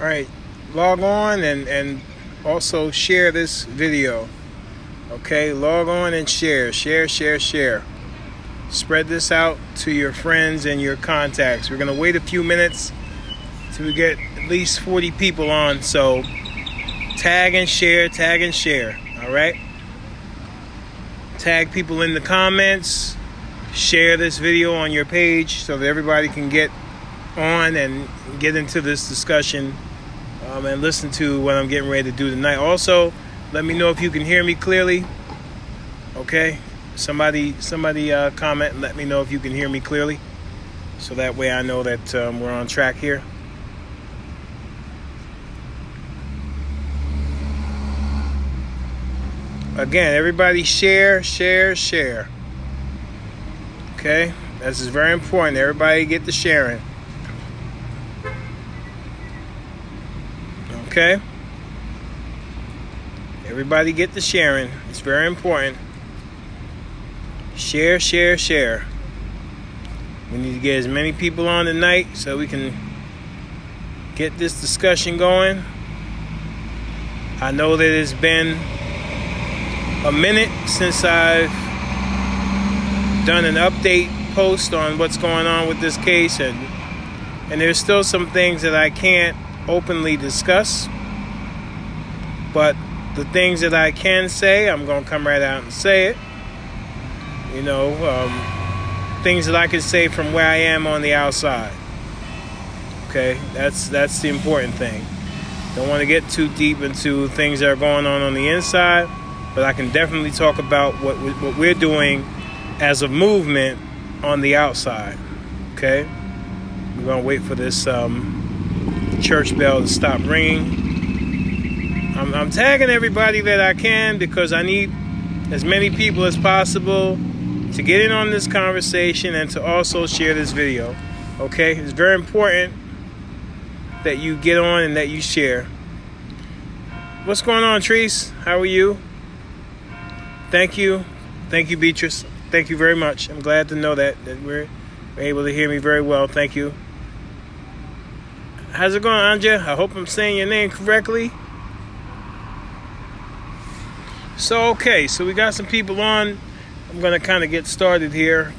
All right, log on and also share this video. Okay, log on and share. Spread this out to your friends and your contacts. We're going to wait a few minutes till we get at least 40 people on. So tag and share. All right? Tag people in the comments. Share this video on your page so that everybody can get on and get into this discussion and listen to what I'm getting ready to do tonight. Also, let me know if you can hear me clearly. Okay? Somebody comment and let me know if you can hear me clearly, so that way I know that we're on track here. Again, everybody share. Okay? This is very important. Everybody get the sharing. Okay? Everybody get the sharing. It's very important. Share. We need to get as many people on tonight so we can get this discussion going. I know that it's been a minute since I've done an update post on what's going on with this case, and there's still some things that I can't openly discuss, but the things that I can say, I'm going to come right out and say it. You know, things that I can say from where I am on the outside. Okay, that's the important thing. Don't want to get too deep into things that are going on the inside, but I can definitely talk about what we're doing as a movement on the outside. Okay, we're going to wait for this church bell to stop ringing. I'm tagging everybody that I can because I need as many people as possible to get in on this conversation and to also share this video. Okay, it's very important that you get on and that you share. What's going on, Treese? How are you? Thank you, Beatrice. Thank you very much. I'm glad to know that we're able to hear me very well. Thank you. How's it going, Anja? I hope I'm saying your name correctly. So we got some people on. I'm going to kind of get started here.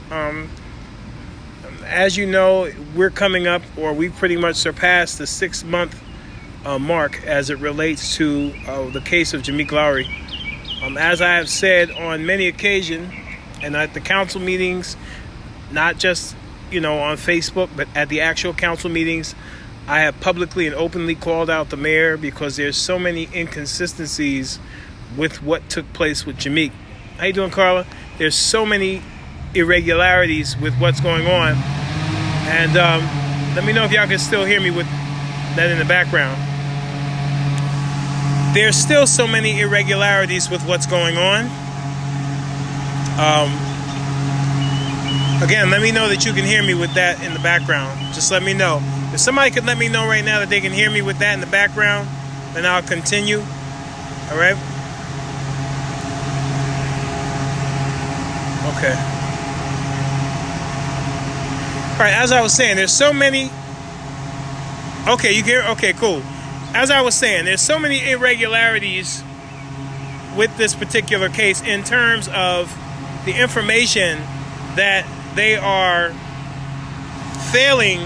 As you know, we're coming up, or we pretty much surpassed the 6-month mark as it relates to the case of Jameek Lowry. As I have said on many occasions, and at the council meetings, not just, on Facebook, but at the actual council meetings, I have publicly and openly called out the mayor because there's so many inconsistencies with what took place with Jameek. How you doing, Carla? There's so many irregularities with what's going on. And let me know if y'all can still hear me with that in the background. There's still so many irregularities with what's going on. Again, let me know that you can hear me with that in the background. Just let me know. If somebody could let me know right now that they can hear me with that in the background, then I'll continue. All right? Okay. All right, as I was saying, there's so many... Okay, you hear? Okay, cool. As I was saying, there's so many irregularities with this particular case in terms of the information that they are failing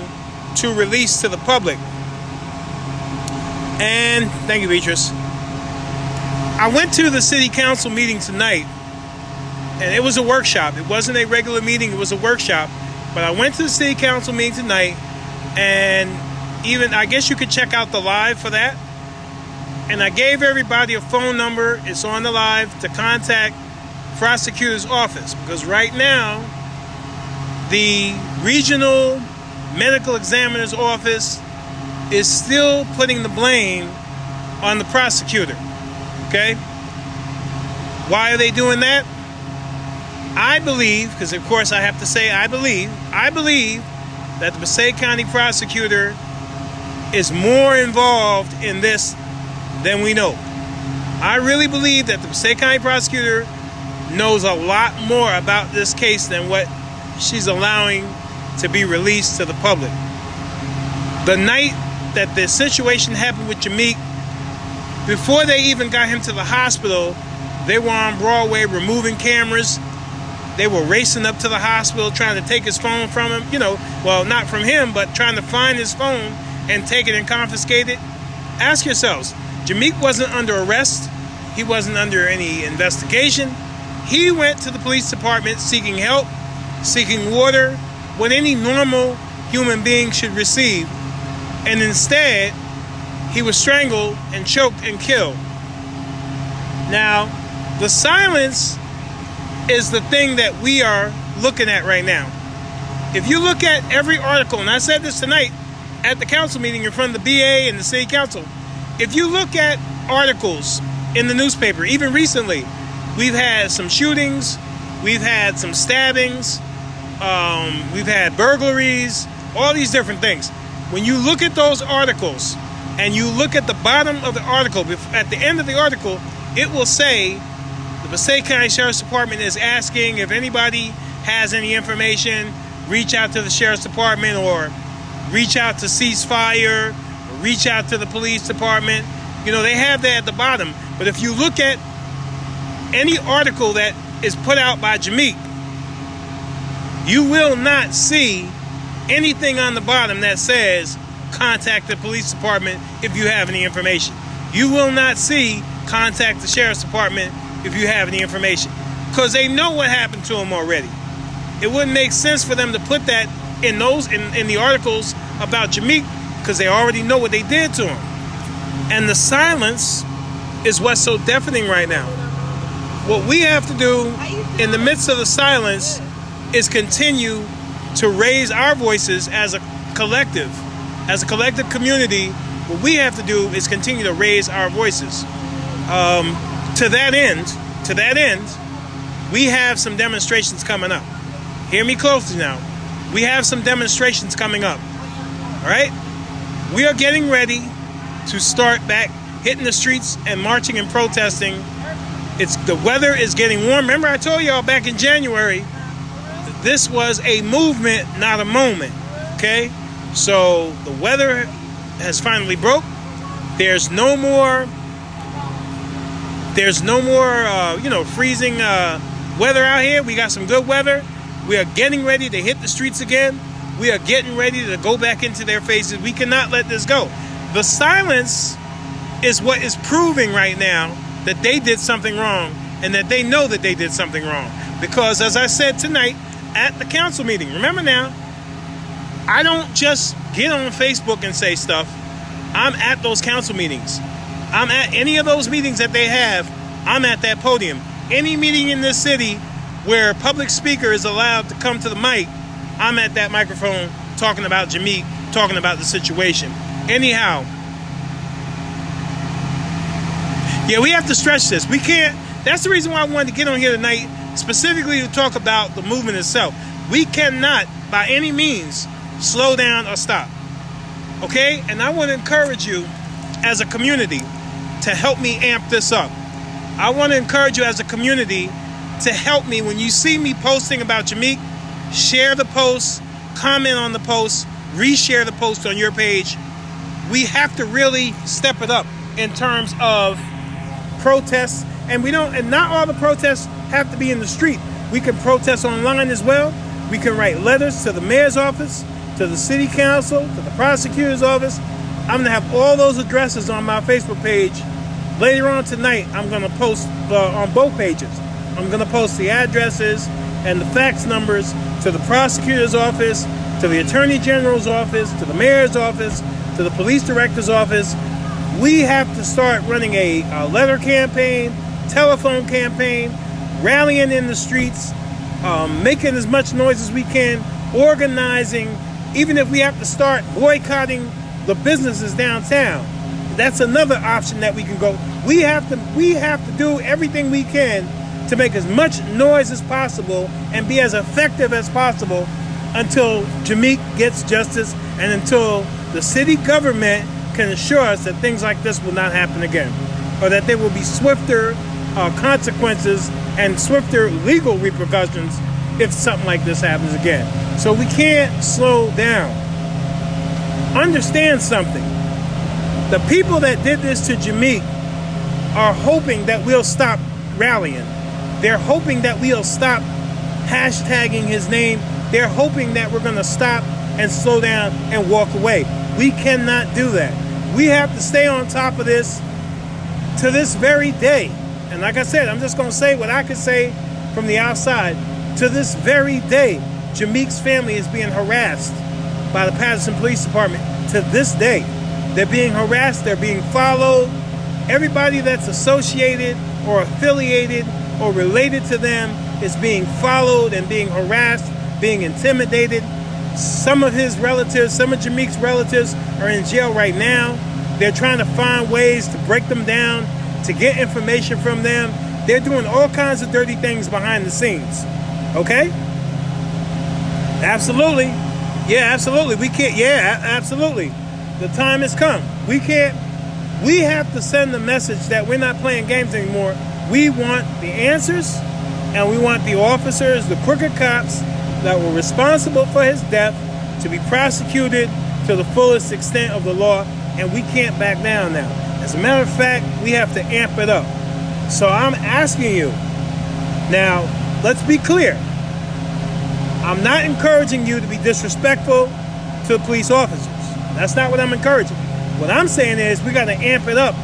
to release to the public. And thank you, Beatrice. I went to the city council meeting tonight, and it was a workshop. It wasn't a regular meeting, it was a workshop. But I went to the city council meeting tonight, and even, I guess you could check out the live for that. And I gave everybody a phone number, it's on the live, to contact prosecutor's office. Because right now, the regional medical examiner's office is still putting the blame on the prosecutor. Okay? Why are they doing that? I believe, because of course I have to say I believe that the Passaic County prosecutor is more involved in this than we know. I really believe that the Passaic County prosecutor knows a lot more about this case than what she's allowing to be released to the public. The night that the situation happened with Jameek, before they even got him to the hospital, they were on Broadway removing cameras. They were racing up to the hospital trying to take his phone from him. You know, well, not from him, but trying to find his phone and take it and confiscate it. Ask yourselves, Jameek wasn't under arrest. He wasn't under any investigation. He went to the police department seeking help, seeking water, what any normal human being should receive. And instead, he was strangled and choked and killed. Now, the silence is the thing that we are looking at right now. If you look at every article, and I said this tonight at the council meeting in front of the BA and the city council, if you look at articles in the newspaper, even recently, we've had some shootings, we've had some stabbings, we've had burglaries, all these different things. When you look at those articles and you look at the bottom of the article, at the end of the article, it will say the Passaic County Sheriff's Department is asking if anybody has any information, reach out to the Sheriff's Department, or reach out to Ceasefire, or reach out to the police department. You know, they have that at the bottom. But if you look at any article that is put out by Jameek, you will not see anything on the bottom that says contact the police department if you have any information. You will not see contact the Sheriff's Department if you have any information, because they know what happened to him already. It wouldn't make sense for them to put that in the articles about Jameek, because they already know what they did to him. And the silence is what's so deafening right now. What we have to do in the midst of the silence is continue to raise our voices as a collective community. What we have to do is continue to raise our voices. To that end, we have some demonstrations coming up. Hear me closely now. We have some demonstrations coming up. All right? We are getting ready to start back hitting the streets and marching and protesting. The weather is getting warm. Remember, I told y'all back in January, this was a movement, not a moment. Okay? So the weather has finally broke. There's no more freezing weather out here. We got some good weather. We are getting ready to hit the streets again. We are getting ready to go back into their faces. We cannot let this go. The silence is what is proving right now that they did something wrong, and that they know that they did something wrong. Because as I said tonight at the council meeting, remember now, I don't just get on Facebook and say stuff. I'm at those council meetings. I'm at any of those meetings that they have. I'm at that podium. Any meeting in this city where a public speaker is allowed to come to the mic, I'm at that microphone talking about Jameek, talking about the situation. Anyhow, yeah, we have to stretch this. We can't. That's the reason why I wanted to get on here tonight, specifically to talk about the movement itself. We cannot, by any means, slow down or stop. Okay? And I want to encourage you as a community to help me amp this up. I want to encourage you as a community to help me when you see me posting about Jameek. Share the post, comment on the post, reshare the post on your page. We have to really step it up in terms of protests, and not all the protests have to be in the street. We can protest online as well. We can write letters to the mayor's office, to the city council, to the prosecutor's office. I'm going to have all those addresses on my Facebook page. Later on tonight, I'm going to post on both pages. I'm going to post the addresses and the fax numbers to the prosecutor's office, to the attorney general's office, to the mayor's office, to the police director's office. We have to start running a letter campaign, telephone campaign, rallying in the streets, making as much noise as we can, organizing, even if we have to start boycotting the businesses downtown. That's another option that we can go. We have to do everything we can to make as much noise as possible and be as effective as possible until Jameek gets justice and until the city government can assure us that things like this will not happen again, or that there will be swifter consequences and swifter legal repercussions if something like this happens again. So we can't slow down. Understand something. The people that did this to Jameek are hoping that we'll stop rallying. They're hoping that we'll stop hashtagging his name. They're hoping that we're going to stop and slow down and walk away. We cannot do that. We have to stay on top of this to this very day. And like I said, I'm just going to say what I could say from the outside. To this very day, Jameek's family is being harassed by the Patterson Police Department. To this day, they're being harassed, they're being followed. Everybody that's associated or affiliated or related to them is being followed and being harassed, being intimidated. Some of his relatives, some of Jameek's relatives are in jail right now. They're trying to find ways to break them down, to get information from them. They're doing all kinds of dirty things behind the scenes. Okay? Absolutely. Yeah, absolutely. We can't, yeah, absolutely. The time has come. We have to send the message that we're not playing games anymore. We want the answers, and we want the officers, the crooked cops that were responsible for his death to be prosecuted to the fullest extent of the law, and we can't back down now. As a matter of fact, we have to amp it up. So I'm asking you, now, let's be clear. I'm not encouraging you to be disrespectful to police officers. That's not what I'm encouraging. What I'm saying is we got to amp it up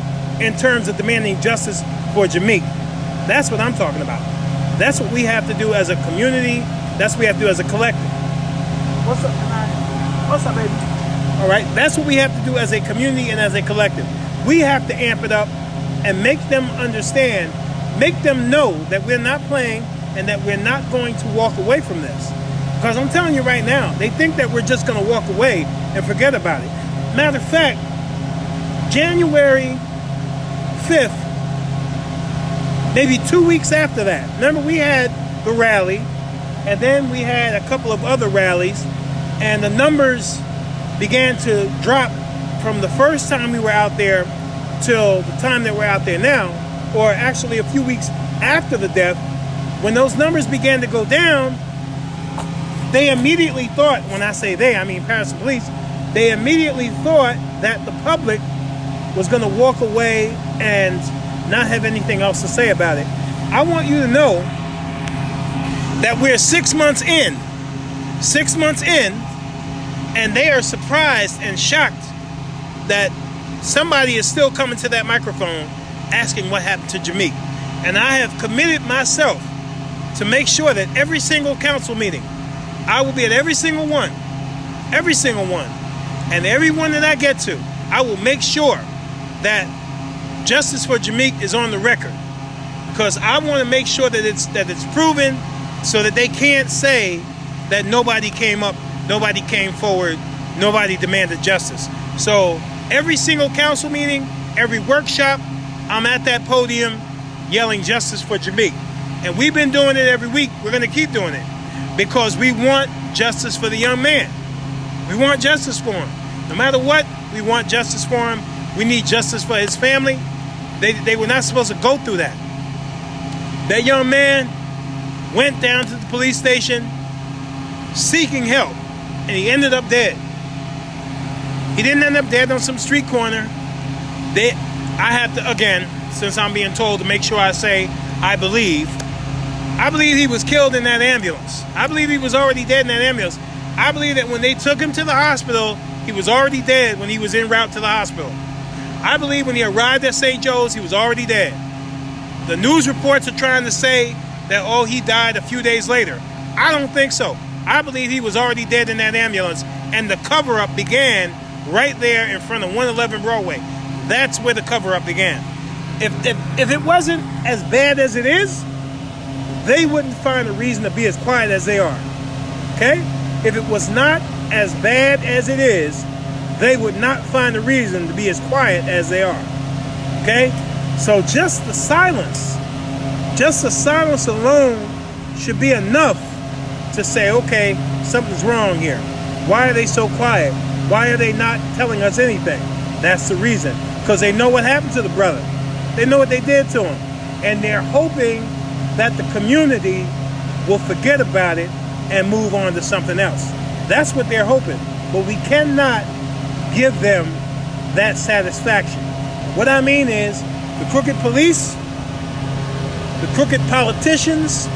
in terms of demanding justice for Jameek. That's what I'm talking about. That's what we have to do as a community. That's what we have to do as a collective. What's up, tonight? What's up, baby? All right, that's what we have to do as a community and as a collective. We have to amp it up and make them understand, make them know that we're not playing and that we're not going to walk away from this. Because I'm telling you right now, they think that we're just going to walk away and forget about it. Matter of fact, January 5th, maybe 2 weeks after that, remember we had the rally, and then we had a couple of other rallies, and the numbers began to drop from the first time we were out there till the time that we're out there now, or actually a few weeks after the death. When those numbers began to go down, they immediately thought, when I say they, I mean Patterson Police, they immediately thought that the public was going to walk away and not have anything else to say about it. I want you to know that we're 6 months in. 6 months in, and they are surprised and shocked that somebody is still coming to that microphone asking what happened to Jameek. And I have committed myself to make sure that every single council meeting, I will be at every single one, and every one that I get to, I will make sure that justice for Jameek is on the record, because I want to make sure that it's proven, so that they can't say that nobody came up, nobody came forward, nobody demanded justice. So every single council meeting, every workshop, I'm at that podium yelling justice for Jameek. And we've been doing it every week. We're going to keep doing it because we want justice for the young man. We want justice for him. No matter what, we want justice for him. We need justice for his family. They were not supposed to go through that. That young man went down to the police station seeking help, and he ended up dead. He didn't end up dead on some street corner. I have to, again, since I'm being told to make sure I say I believe he was killed in that ambulance. I believe he was already dead in that ambulance. I believe that when they took him to the hospital, he was already dead when he was en route to the hospital. I believe when he arrived at St. Joe's, he was already dead. The news reports are trying to say that, oh, he died a few days later. I don't think so. I believe he was already dead in that ambulance, and the cover-up began right there in front of 111 Broadway. That's where the cover-up began. If it wasn't as bad as it is, they wouldn't find a reason to be as quiet as they are. Okay? If it was not as bad as it is, they would not find a reason to be as quiet as they are. Okay? So just the silence alone should be enough to say, okay, something's wrong here. Why are they so quiet? Why are they not telling us anything? That's the reason. Because they know what happened to the brother. They know what they did to him. And they're hoping that the community will forget about it and move on to something else. That's what they're hoping. But we cannot give them that satisfaction. What I mean is the crooked police, the crooked politicians,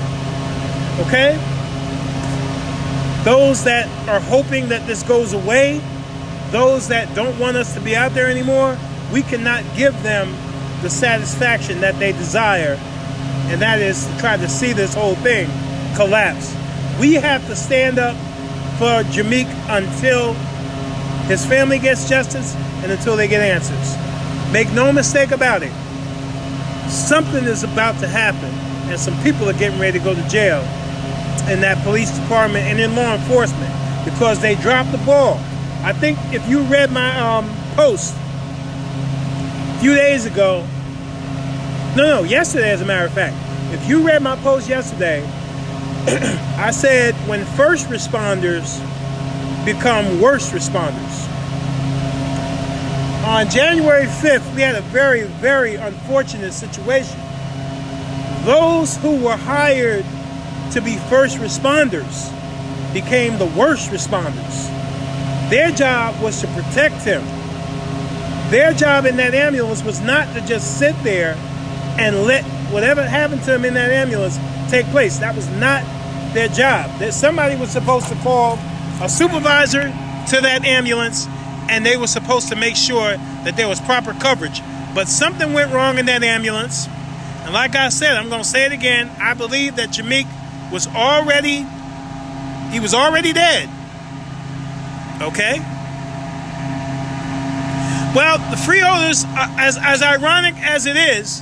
okay? Those that are hoping that this goes away, those that don't want us to be out there anymore, we cannot give them the satisfaction that they desire, and that is to try to see this whole thing collapse. We have to stand up for Jameek until his family gets justice and until they get answers. Make no mistake about it. Something is about to happen, and some people are getting ready to go to jail in that police department and in law enforcement because they dropped the ball. I think if you read my post a few days ago, yesterday as a matter of fact, if you read my post yesterday, I said when first responders become worst responders. On January 5th, we had a very, very unfortunate situation. Those who were hired to be first responders became the worst responders. Their job was to protect him. Their job in that ambulance was not to just sit there and let whatever happened to him in that ambulance take place. That was not their job. That somebody was supposed to call a supervisor to that ambulance, and they were supposed to make sure that there was proper coverage. But something went wrong in that ambulance, and like I said, I'm going to say it again, I believe that Jameek was already dead. Okay? Well, the freeholders, as ironic as it is,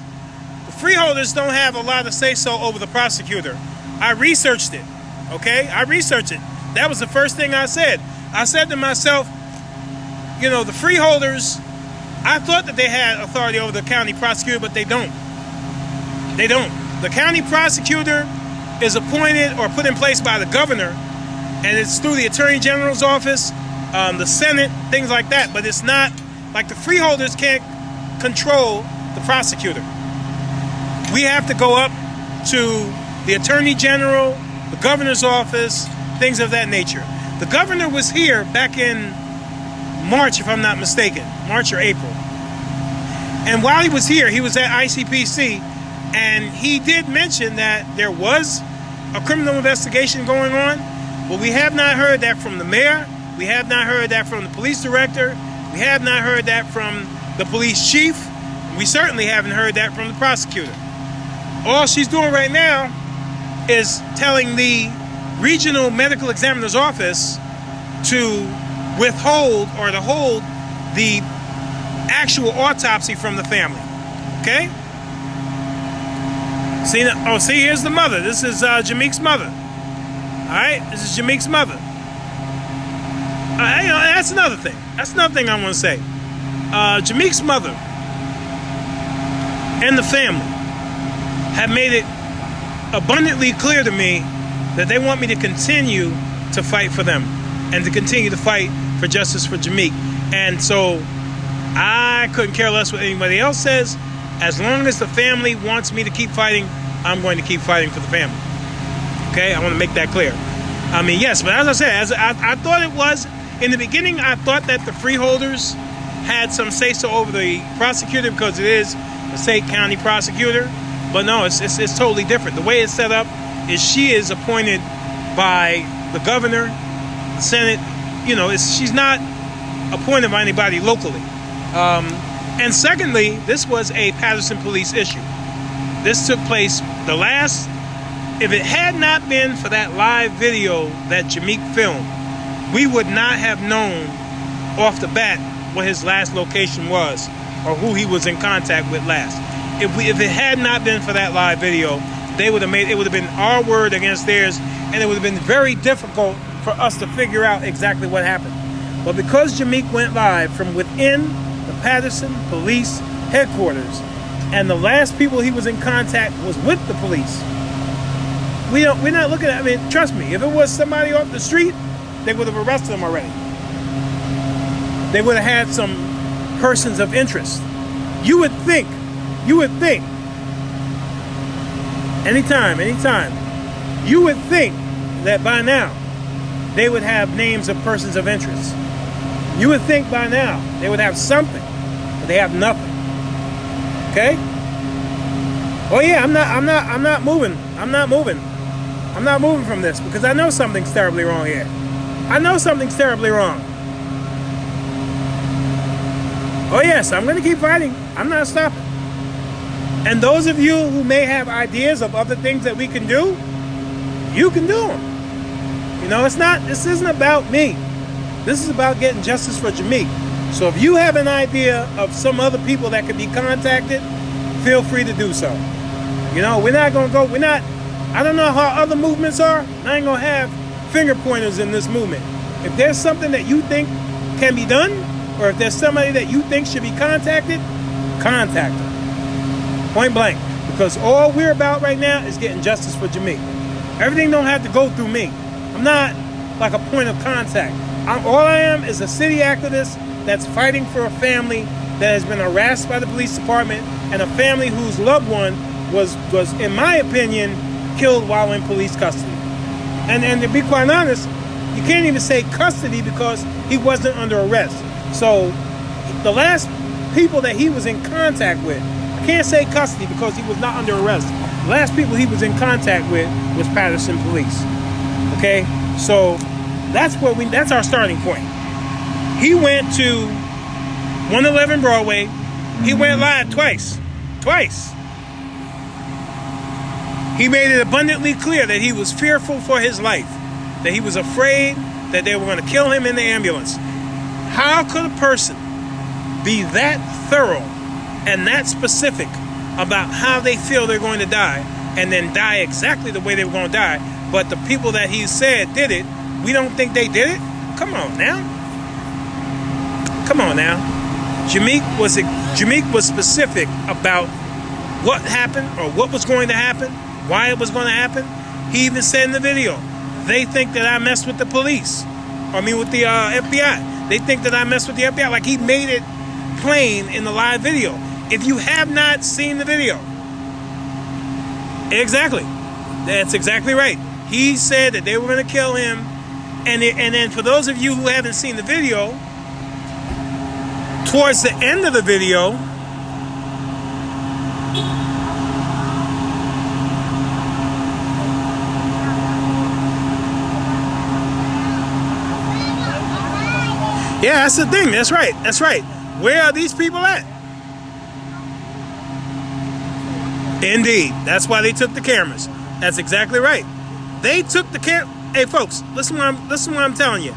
the freeholders don't have a lot of say-so over the prosecutor. I researched it, okay? I researched it. That was the first thing I said. I said to myself, you know, the freeholders, I thought that they had authority over the county prosecutor, but they don't. They don't. The county prosecutor is appointed or put in place by the governor, and it's through the Attorney General's office, the Senate, things like that. But it's not like the freeholders can't control the prosecutor. We have to go up to the Attorney General, the governor's office, things of that nature. The governor was here back in March, if I'm not mistaken, March or April. And while he was here, he was at ICPC, and he did mention that there was a criminal investigation going on, but we have not heard that from the mayor. We have not heard that from the police director. We have not heard that from the police chief. We certainly haven't heard that from the prosecutor. All she's doing right now is telling the regional medical examiner's office to withhold or to hold the actual autopsy from the family. Okay? See, here's the mother. This is Jameek's mother. Alright? This is Jameek's mother. That's another thing. That's another thing I want to say. Jameek's mother and the family have made it abundantly clear to me that they want me to continue to fight for them and to continue to fight for justice for Jameek. And so I couldn't care less what anybody else says. As long as the family wants me to keep fighting, I'm going to keep fighting for the family. Okay? I want to make that clear. I mean, yes, but as I said, I thought it was, in the beginning, I thought that the freeholders had some say-so over the prosecutor because it is the state county prosecutor. But no, it's totally different. The way it's set up is she is appointed by the governor, the Senate. You know, she's not appointed by anybody locally. And secondly, this was a Patterson police issue. This took place if it had not been for that live video that Jameek filmed, we would not have known off the bat what his last location was or who he was in contact with last. If it had not been for that live video, it would have been our word against theirs, and it would have been very difficult for us to figure out exactly what happened. But because Jameek went live from within the Patterson Police Headquarters, and the last people he was in contact was with the police, we're not looking at, I mean, trust me, if it was somebody off the street, they would have arrested him already. They would have had some persons of interest. You would think, anytime, you would think that by now they would have names of persons of interest. You would think by now they would have something, but they have nothing. Okay? Oh yeah, I'm not moving. I'm not moving from this because I know something's terribly wrong here. I know something's terribly wrong. Oh yes, I'm going to keep fighting. I'm not stopping. And those of you who may have ideas of other things that we can do, you can do them. You know, this isn't about me. This is about getting justice for Jameek. So if you have an idea of some other people that could be contacted, feel free to do so. You know, I don't know how other movements are. I ain't gonna have finger pointers in this movement. If there's something that you think can be done, or if there's somebody that you think should be contacted, contact them. Point blank. Because all we're about right now is getting justice for Jameek. Everything don't have to go through me. I'm not like a point of contact. All I am is a city activist that's fighting for a family that has been harassed by the police department and a family whose loved one was in my opinion, killed while in police custody. And to be quite honest, you can't even say custody because he wasn't under arrest. So the last people that he was in contact with, I can't say custody because he was not under arrest. The last people he was in contact with was Patterson Police. Okay, so that's our starting point. He went to 111 Broadway. He went live twice. He made it abundantly clear that he was fearful for his life, that he was afraid that they were going to kill him in the ambulance. How could a person be that thorough and that specific about how they feel they're going to die and then die exactly the way they were going to die, but the people that he said did it, we don't think they did it? Come on now. Jameek was specific about what happened or what was going to happen, why it was going to happen. He even said in the video, they think that I messed with the police. With the FBI. They think that I messed with the FBI. Like, he made it plain in the live video. If you have not seen the video, exactly. That's exactly right. He said that they were going to kill him. And then for those of you who haven't seen the video, towards the end of the video, yeah, that's the thing. That's right. Where are these people at? Indeed. That's why they took the cameras. That's exactly right. They took the Hey, folks, listen what I'm telling you.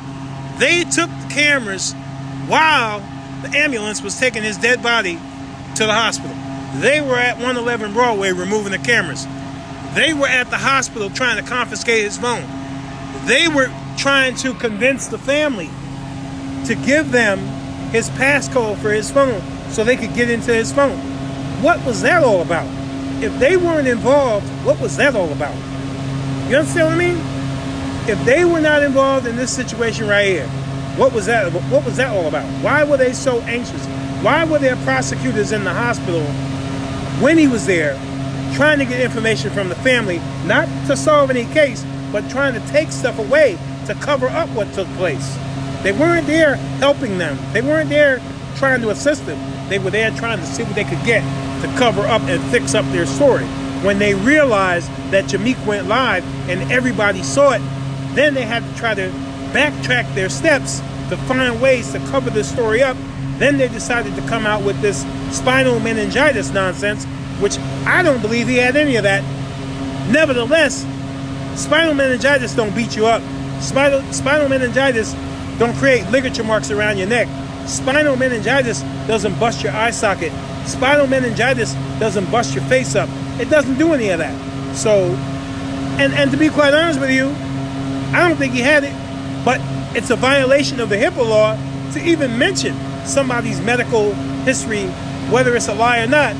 They took the cameras while the ambulance was taking his dead body to the hospital. They were at 111 Broadway removing the cameras. They were at the hospital trying to confiscate his phone. They were trying to convince the family to give them his passcode for his phone so they could get into his phone. What was that all about? If they weren't involved, what was that all about? You understand what I mean? If they were not involved in this situation right here, what was that all about? Why were they so anxious? Why were there prosecutors in the hospital when he was there trying to get information from the family, not to solve any case, but trying to take stuff away to cover up what took place? They weren't there helping them. They weren't there trying to assist them. They were there trying to see what they could get to cover up and fix up their story. When they realized that Jameek went live and everybody saw it, then they had to try to backtrack their steps to find ways to cover this story up. Then they decided to come out with this spinal meningitis nonsense, which I don't believe he had any of that. Nevertheless, spinal meningitis don't beat you up. Spinal meningitis don't create ligature marks around your neck. Spinal meningitis doesn't bust your eye socket. Spinal meningitis doesn't bust your face up. It doesn't do any of that. So, and to be quite honest with you, I don't think he had it, but it's a violation of the HIPAA law to even mention somebody's medical history, whether it's a lie or not.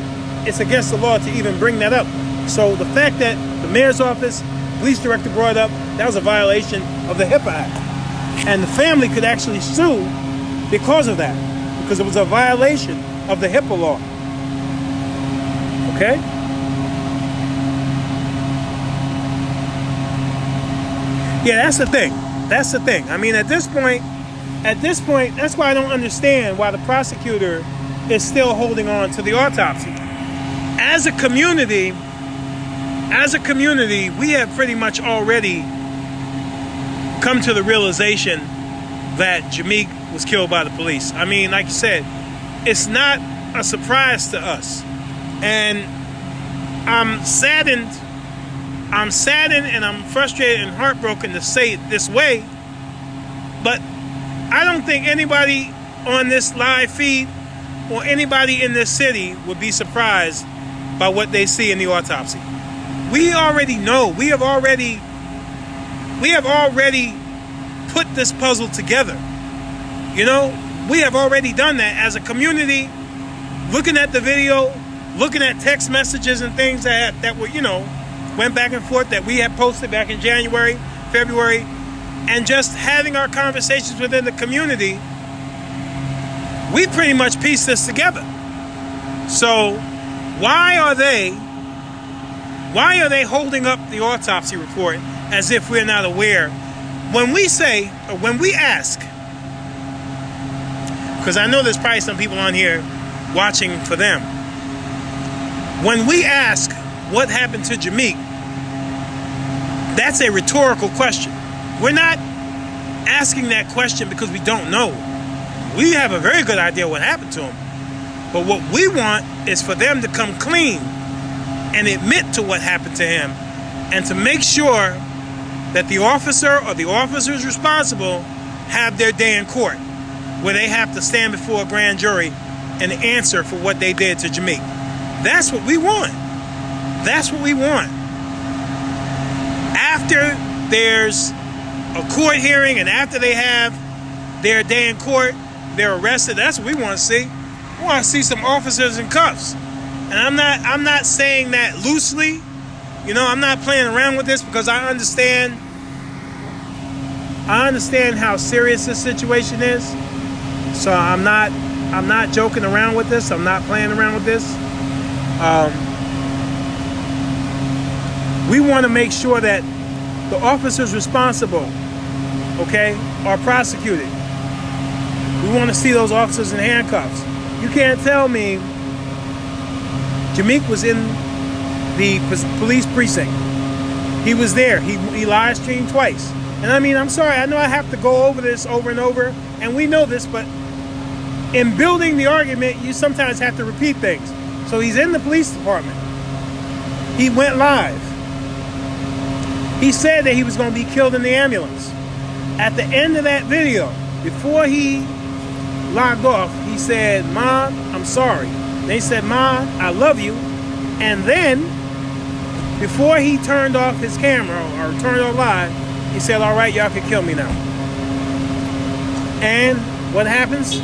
It's against the law to even bring that up. So the fact that the mayor's office, police director brought it up, that was a violation of the HIPAA Act. And the family could actually sue because of that, because it was a violation of the HIPAA law. Okay? Yeah, that's the thing. At this point, at this point, that's why I don't understand why the prosecutor is still holding on to the autopsy. As a community, we have pretty much already come to the realization that Jameek was killed by the police. I mean, like you said, it's not a surprise to us. And I'm saddened and I'm frustrated and heartbroken to say it this way, but I don't think anybody on this live feed or anybody in this city would be surprised by what they see in the autopsy. We already know. We have already put this puzzle together. You know, we have already done that as a community, looking at the video, looking at text messages and things that were, you know, went back and forth that we had posted back in January, February, and just having our conversations within the community. We pretty much pieced this together. So why are they holding up the autopsy report as if we're not aware? When we say, or when we ask, because I know there's probably some people on here watching for them. When we ask what happened to Jameek, that's a rhetorical question. We're not asking that question because we don't know. We have a very good idea what happened to him. But what we want is for them to come clean and admit to what happened to him, and to make sure that the officer or the officers responsible have their day in court, where they have to stand before a grand jury and answer for what they did to Jameek. That's what we want. That's what we want. After there's a court hearing and after they have their day in court, they're arrested. That's what we want to see. We want to see some officers in cuffs. And I'm not saying that loosely. You know, I'm not playing around with this because I understand how serious this situation is. So I'm not joking around with this. I'm not playing around with this. We want to make sure that the officers responsible, okay, are prosecuted. We want to see those officers in handcuffs. You can't tell me Jameek was in the police precinct. He was there. He live streamed twice. And I mean, I'm sorry, I know I have to go over this over and over, and we know this, but in building the argument, you sometimes have to repeat things. So he's in the police department. He went live. He said that he was going to be killed in the ambulance. At the end of that video, before he logged off, he said, "Mom, I'm sorry." They said, "Mom, I love you." And then, before he turned off his camera or turned on live, he said, "All right, y'all can kill me now." And what happens?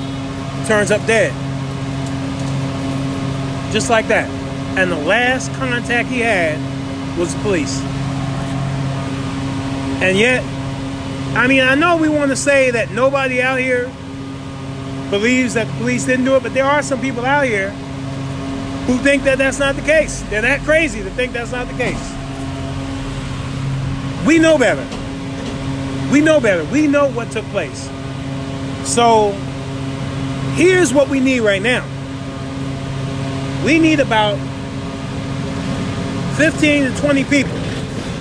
Turns up dead. Just like that. And the last contact he had was the police. And yet, I mean, I know we want to say that nobody out here believes that the police didn't do it, but there are some people out here who think that that's not the case. They're that crazy to think that's not the case. We know better. We know better. We know what took place. So, here's what we need right now. We need about 15 to 20 people.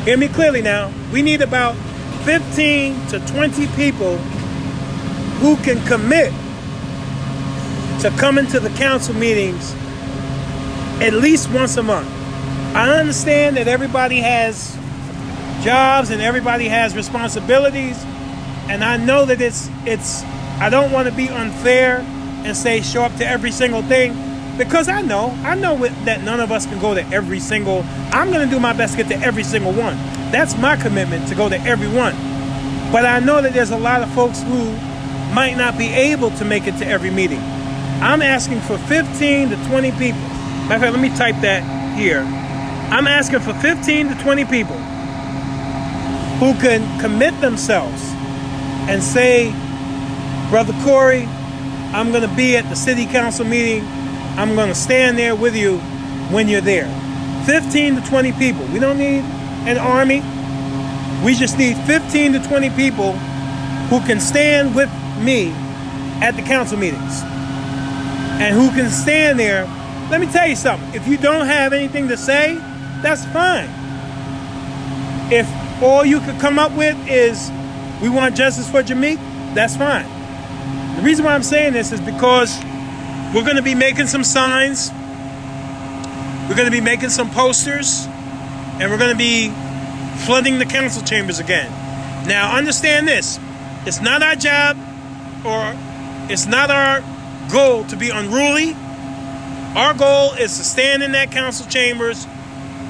Hear me clearly now. We need about 15 to 20 people who can commit to coming to the council meetings at least once a month. I understand that everybody has jobs and everybody has responsibilities, and I know that it's I don't want to be unfair and say show up to every single thing, because I know that none of us can go to every single. I'm going to do my best to get to every single one. That's my commitment, to go to every one. But I know that there's a lot of folks who might not be able to make it to every meeting. I'm asking for 15 to 20 people. Matter of fact, let me type that here. I'm asking for 15 to 20 people who can commit themselves and say, "Brother Corey, I'm going to be at the city council meeting. I'm going to stand there with you when you're there." 15 to 20 people. We don't need an army. We just need 15 to 20 people who can stand with me at the council meetings and who can stand there. Let me tell you something. If you don't have anything to say, that's fine. If all you could come up with is we want justice for Jameek, that's fine. The reason why I'm saying this is because we're going to be making some signs, we're going to be making some posters, and we're going to be flooding the council chambers again. Now understand this, it's not our job or it's not our goal to be unruly. Our goal is to stand in that council chambers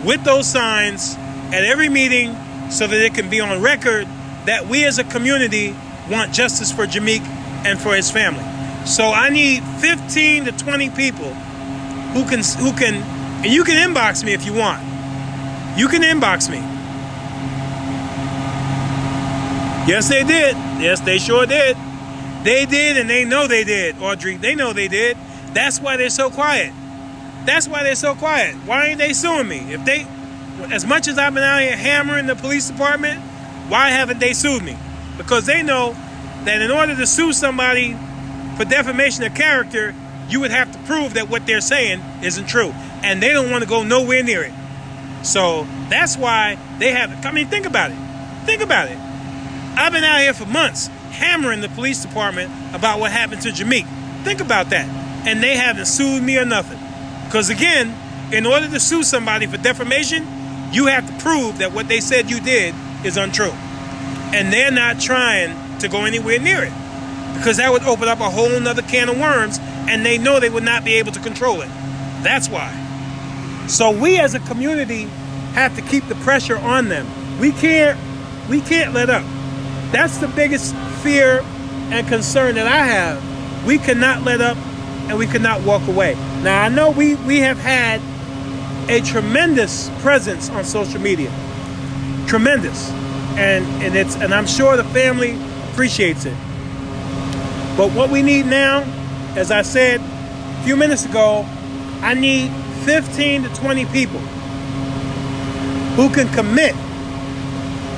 with those signs at every meeting so that it can be on record that we as a community want justice for Jameek and for his family. So I need 15 to 20 people who can, and you can inbox me if you want. You can inbox me. Yes, they did. Yes, they sure did. They did, and they know they did, Audrey. They know they did. That's why they're so quiet. That's why they're so quiet. Why ain't they suing me? If they, as much as I've been out here hammering the police department, why haven't they sued me? Because they know that in order to sue somebody for defamation of character, you would have to prove that what they're saying isn't true. And they don't want to go nowhere near it. So that's why they have, I mean, think about it. Think about it. I've been out here for months hammering the police department about what happened to Jameek. Think about that. And they haven't sued me or nothing. Because again, in order to sue somebody for defamation, you have to prove that what they said you did is untrue. And they're not trying to go anywhere near it. Because that would open up a whole nother can of worms, and they know they would not be able to control it. That's why. So we as a community have to keep the pressure on them. We can't let up. That's the biggest fear and concern that I have. We cannot let up and we cannot walk away. Now I know we have had a tremendous presence on social media. Tremendous. And I'm sure the family appreciates it. But what we need now, as I said a few minutes ago, I need 15 to 20 people who can commit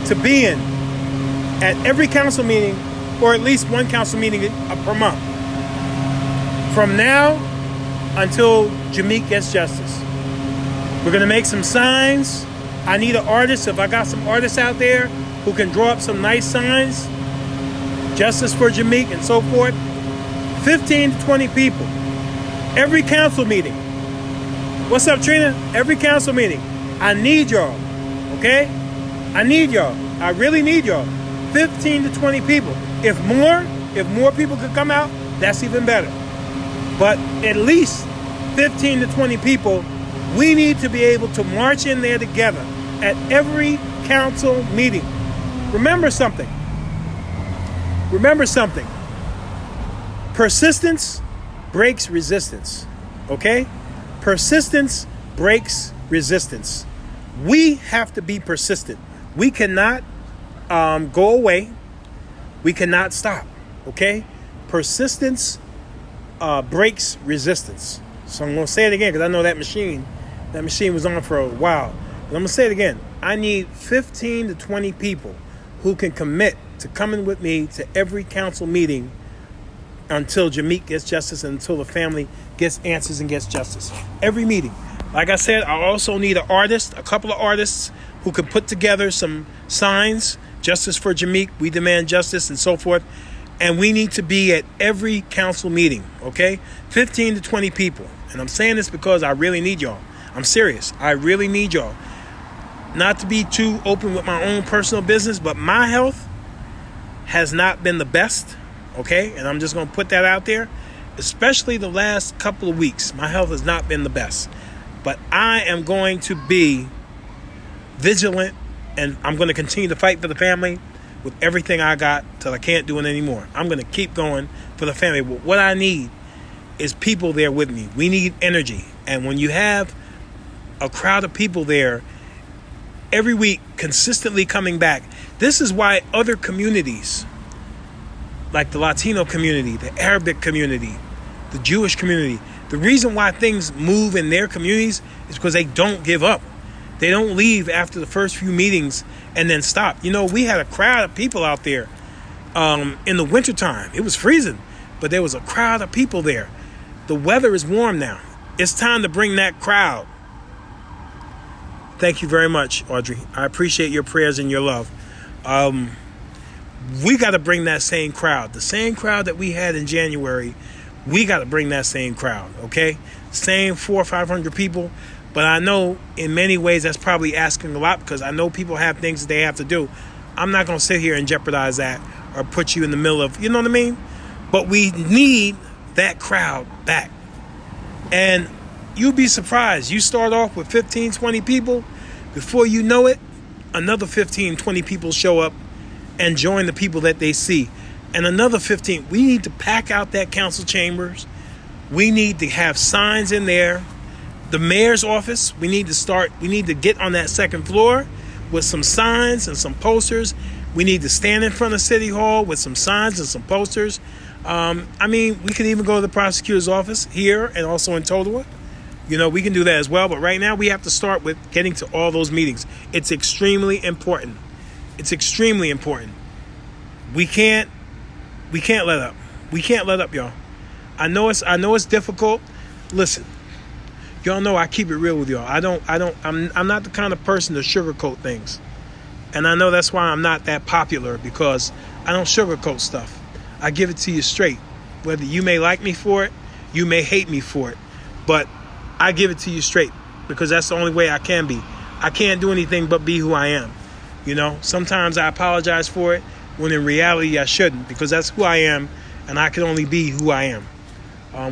to being at every council meeting, or at least one council meeting per month, from now until Jameek gets justice. We're going to make some signs. I need an artist. If I got some artists out there who can draw up some nice signs, justice for Jameek and so forth, 15 to 20 people, every council meeting. What's up, Trina? Every council meeting. I need y'all, okay? I need y'all. I really need y'all. 15 to 20 people. If more people could come out, that's even better. But at least 15 to 20 people, we need to be able to march in there together at every council meeting. Remember something. Remember something. Persistence breaks resistance, okay? Persistence breaks resistance. We have to be persistent. We cannot go away. We cannot stop, okay? Persistence breaks resistance. So I'm going to say it again because I know that machine was on for a while. But I'm going to say it again. I need 15 to 20 people who can commit to coming with me to every council meeting until Jameek gets justice and until the family gets answers and gets justice. Every meeting. Like I said, I also need an artist, a couple of artists who can put together some signs, justice for Jameek, we demand justice, and so forth. And we need to be at every council meeting, okay? 15 to 20 people. And I'm saying this because I really need y'all. I'm serious. I really need y'all. Not to be too open with my own personal business, but my health has not been the best, okay? And I'm just going to put that out there. Especially the last couple of weeks, my health has not been the best. But I am going to be vigilant, and I'm going to continue to fight for the family with everything I got till I can't do it anymore. I'm going to keep going for the family. But what I need is people there with me. We need energy. And when you have a crowd of people there every week consistently coming back, this is why other communities, like the Latino community, the Arabic community, the Jewish community, the reason why things move in their communities is because they don't give up. They don't leave after the first few meetings and then stop. You know, we had a crowd of people out there in the wintertime. It was freezing, but there was a crowd of people there. The weather is warm now. It's time to bring that crowd. Thank you very much, Audrey. I appreciate your prayers and your love. We got to bring that same crowd. The same crowd that we had in January, we got to bring that same crowd, okay? Same 400 or 500 people. But I know in many ways that's probably asking a lot, because I know people have things that they have to do. I'm not going to sit here and jeopardize that or put you in the middle of, you know what I mean? But we need that crowd back. And you'd be surprised. You start off with 15, 20 people. Before you know it, another 15, 20 people show up and join the people that they see. And another 15. We need to pack out that council chambers. We need to have signs in there. The mayor's office, we need to get on that second floor with some signs and some posters. We need to stand in front of City Hall with some signs and some posters. We could even go to the prosecutor's office here and also in Totowa. We can do that as well. But right now we have to start with getting to all those meetings. It's extremely important. It's extremely important. We can't let up. We can't let up, y'all. I know it's difficult. Listen, y'all know I keep it real with y'all. I'm not the kind of person to sugarcoat things. And I know that's why I'm not that popular, because I don't sugarcoat stuff. I give it to you straight. Whether you may like me for it, you may hate me for it, but I give it to you straight, because that's the only way I can be. I can't do anything but be who I am. Sometimes I apologize for it, when in reality I shouldn't, because that's who I am, and I can only be who I am.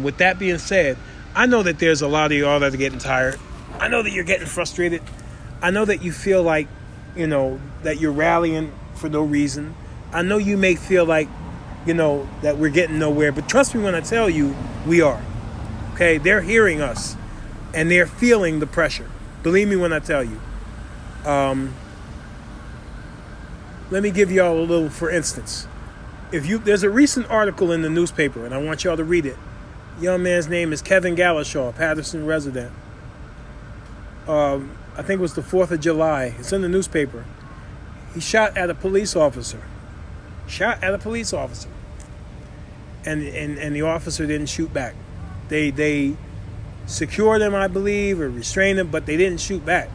With that being said, I know that there's a lot of y'all that are getting tired. I know that you're getting frustrated. I know that you feel like, that you're rallying for no reason. I know you may feel like, that we're getting nowhere, but trust me when I tell you, we are. Okay, they're hearing us, and they're feeling the pressure. Believe me when I tell you. Let me give y'all a little, for instance. There's a recent article in the newspaper, and I want y'all to read it. Young man's name is Kevin Galashaw, Patterson resident. I think it was the 4th of July. It's in the newspaper. He shot at a police officer. And the officer didn't shoot back. They secured him, I believe, or restrained him, but they didn't shoot back.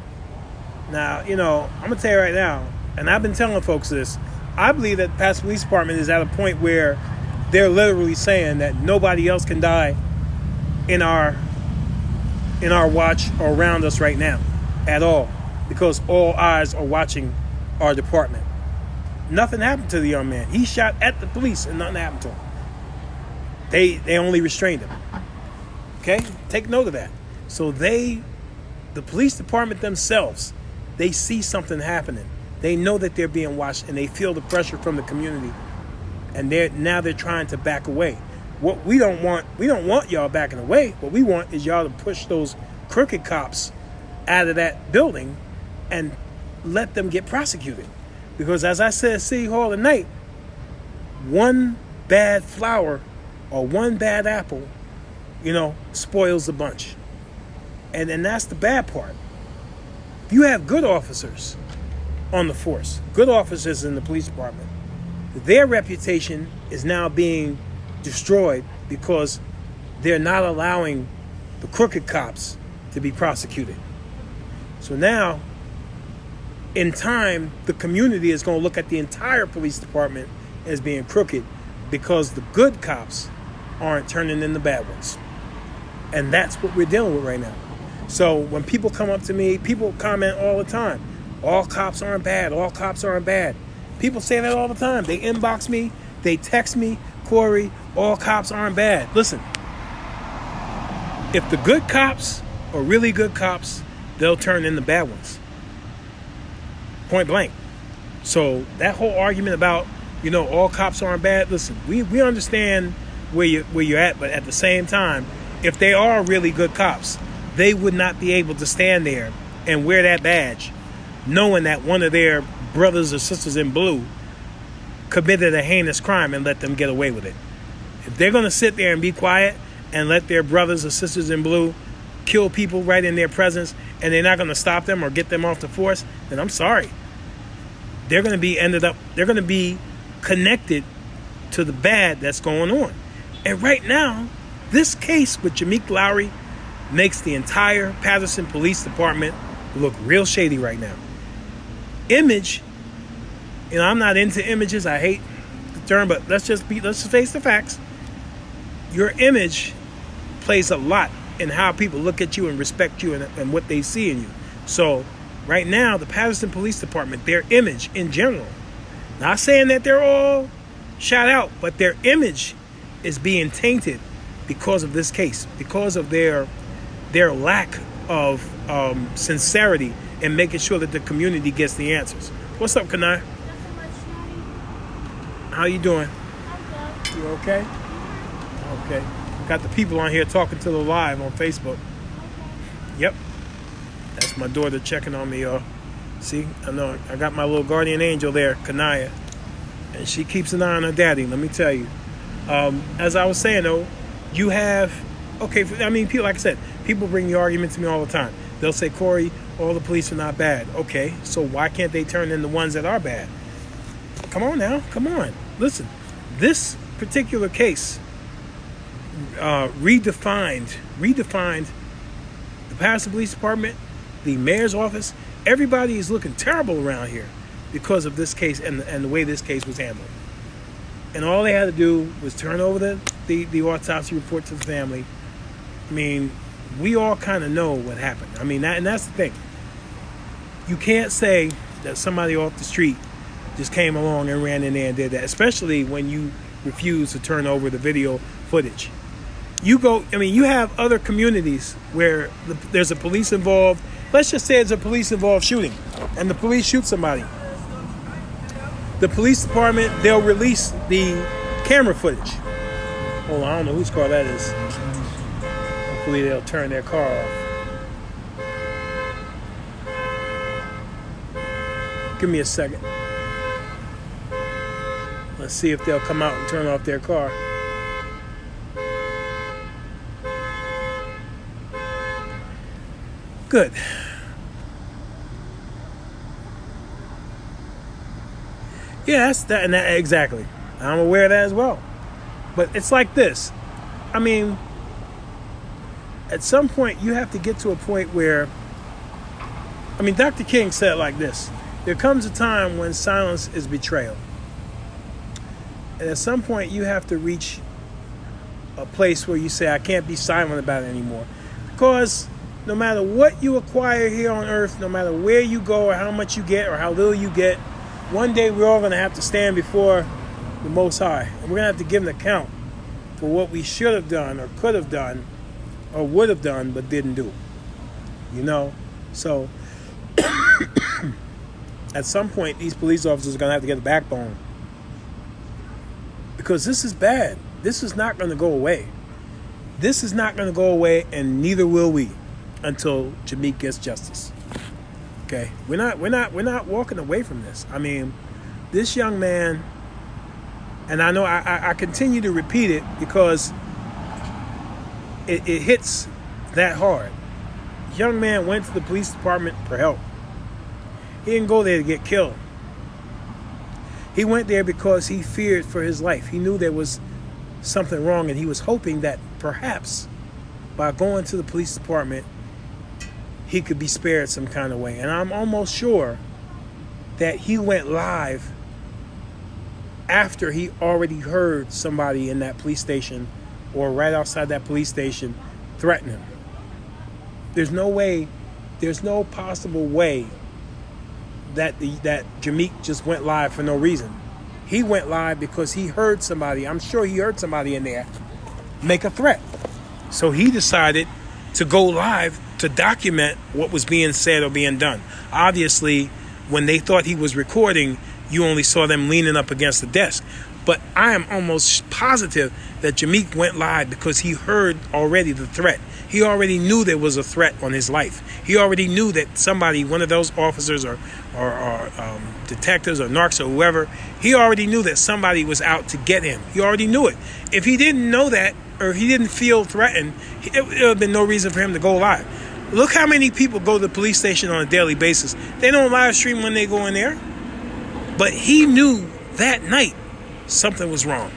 Now, I'm going to tell you right now, and I've been telling folks this, I believe that the Patterson Police Department is at a point where they're literally saying that nobody else can die in our watch or around us right now at all, because all eyes are watching our department. Nothing happened to the young man. He shot at the police and nothing happened to him. They only restrained him. Okay? Take note of that. So the police department themselves, they see something happening. They know that they're being watched, and they feel the pressure from the community. And they're trying to back away. What we don't want y'all backing away. What we want is y'all to push those crooked cops out of that building and let them get prosecuted. Because as I said at City Hall tonight, one bad flower or one bad apple, spoils the bunch. And that's the bad part. You have good officers on the force, good officers in the police department. Their reputation is now being destroyed because they're not allowing the crooked cops to be prosecuted. So now, in time, the community is going to look at the entire police department as being crooked because the good cops aren't turning in the bad ones. And that's what we're dealing with right now. So when people come up to me, people comment all the time, all cops aren't bad, all cops aren't bad. People say that all the time. They inbox me, they text me, Corey, all cops aren't bad. Listen, if the good cops are really good cops, they'll turn in the bad ones. Point blank. So that whole argument about, all cops aren't bad, listen, we understand where you're at, but at the same time, if they are really good cops, they would not be able to stand there and wear that badge knowing that one of their brothers or sisters in blue committed a heinous crime and let them get away with it. If they're going to sit there and be quiet and let their brothers or sisters in blue kill people right in their presence, and they're not going to stop them or get them off the force, then I'm sorry. They're going to be connected to the bad that's going on. And right now, this case with Jameek Lowry makes the entire Patterson Police Department look real shady right now. Image, I'm not into images. I hate the term, but let's just face the facts. Your image plays a lot in how people look at you and respect you and what they see in you. So right now, the Patterson Police Department, their image in general, not saying that they're all shot out, but their image is being tainted because of this case, because of their lack of sincerity in making sure that the community gets the answers. What's up, Kanai? How you doing? You okay? Okay. Got the people on here talking to the live on Facebook. Yep. That's my daughter checking on me, y'all. See, I know I got my little guardian angel there, Kanaya. And she keeps an eye on her daddy, let me tell you. As I was saying, though, you have... Okay, people, like I said, people bring the argument to me all the time. They'll say, Corey, all the police are not bad. Okay, so why can't they turn in the ones that are bad? Come on now, come on. Listen, this particular case redefined the Patterson Police Department, the mayor's office. Everybody is looking terrible around here because of this case and the way this case was handled. And all they had to do was turn over the autopsy report to the family. I mean, we all kind of know what happened. I mean, and that's the thing. You can't say that somebody off the street just came along and ran in there and did that, especially when you refuse to turn over the video footage. You have other communities where there's a police involved. Let's just say it's a police involved shooting and the police shoot somebody. The police department, they'll release the camera footage. Hold on, I don't know whose car that is. Hopefully they'll turn their car off. Give me a second. Let's see if they'll come out and turn off their car. Good. Yeah, that's that, and that exactly. I'm aware of that as well. But it's like this. I mean, at some point, you have to get to a point where, Dr. King said it like this. There comes a time when silence is betrayal. And at some point, you have to reach a place where you say, I can't be silent about it anymore. Because no matter what you acquire here on earth, no matter where you go or how much you get or how little you get, one day we're all going to have to stand before the Most High. And we're going to have to give an account for what we should have done or could have done or would have done but didn't do. So at some point, these police officers are going to have to get a backbone. Because this is bad. This is not going to go away. This is not going to go away, and neither will we until Jameek gets justice. Okay, we're not walking away from this. I mean, this young man, and I know I continue to repeat it because it hits that hard. Young man went to the police department for help. He didn't go there to get killed. He went there because he feared for his life. He knew there was something wrong, and he was hoping that perhaps by going to the police department, he could be spared some kind of way. And I'm almost sure that he went live after he already heard somebody in that police station or right outside that police station threaten him. There's no possible way that Jameek just went live for no reason. He went live because he heard somebody, I'm sure he heard somebody in there make a threat. So he decided to go live to document what was being said or being done. Obviously, when they thought he was recording, you only saw them leaning up against the desk. But I am almost positive that Jameek went live because he heard already the threat. He already knew there was a threat on his life. He already knew that somebody, one of those officers or detectives or narcs or whoever, he already knew that somebody was out to get him. He already knew it. If he didn't know that, or if he didn't feel threatened, it would have been no reason for him to go live. Look how many people go to the police station on a daily basis. They don't live stream when they go in there. But he knew that night something was wrong.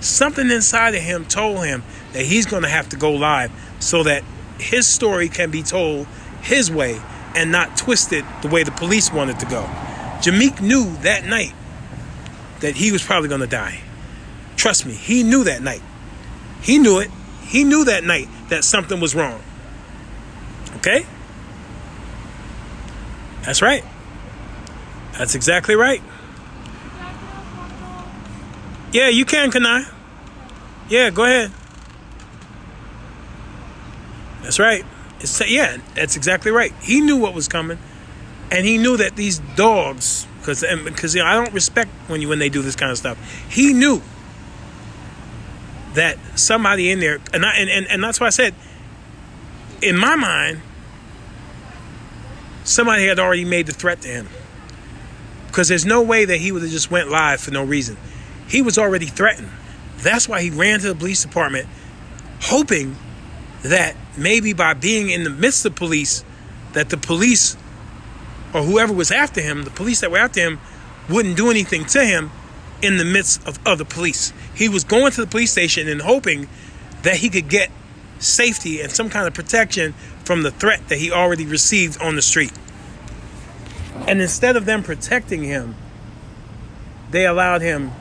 Something inside of him told him that he's going to have to go live so that his story can be told his way and not twisted the way the police wanted to go. Jameek knew that night that he was probably going to die. Trust me, he knew that night. He knew it. He knew that night that something was wrong. Okay? That's right. That's exactly right. Yeah, you can I? Yeah, go ahead. That's right. Yeah, that's exactly right. He knew what was coming, and he knew that these dogs, because I don't respect when they do this kind of stuff. He knew that somebody in there, and that's why I said, in my mind, somebody had already made the threat to him, because there's no way that he would have just went live for no reason. He was already threatened. That's why he ran to the police department, hoping that maybe by being in the midst of police, that the police or whoever was after him, the police that were after him, wouldn't do anything to him in the midst of other police. He was going to the police station and hoping that he could get safety and some kind of protection from the threat that he already received on the street. And instead of them protecting him, they allowed him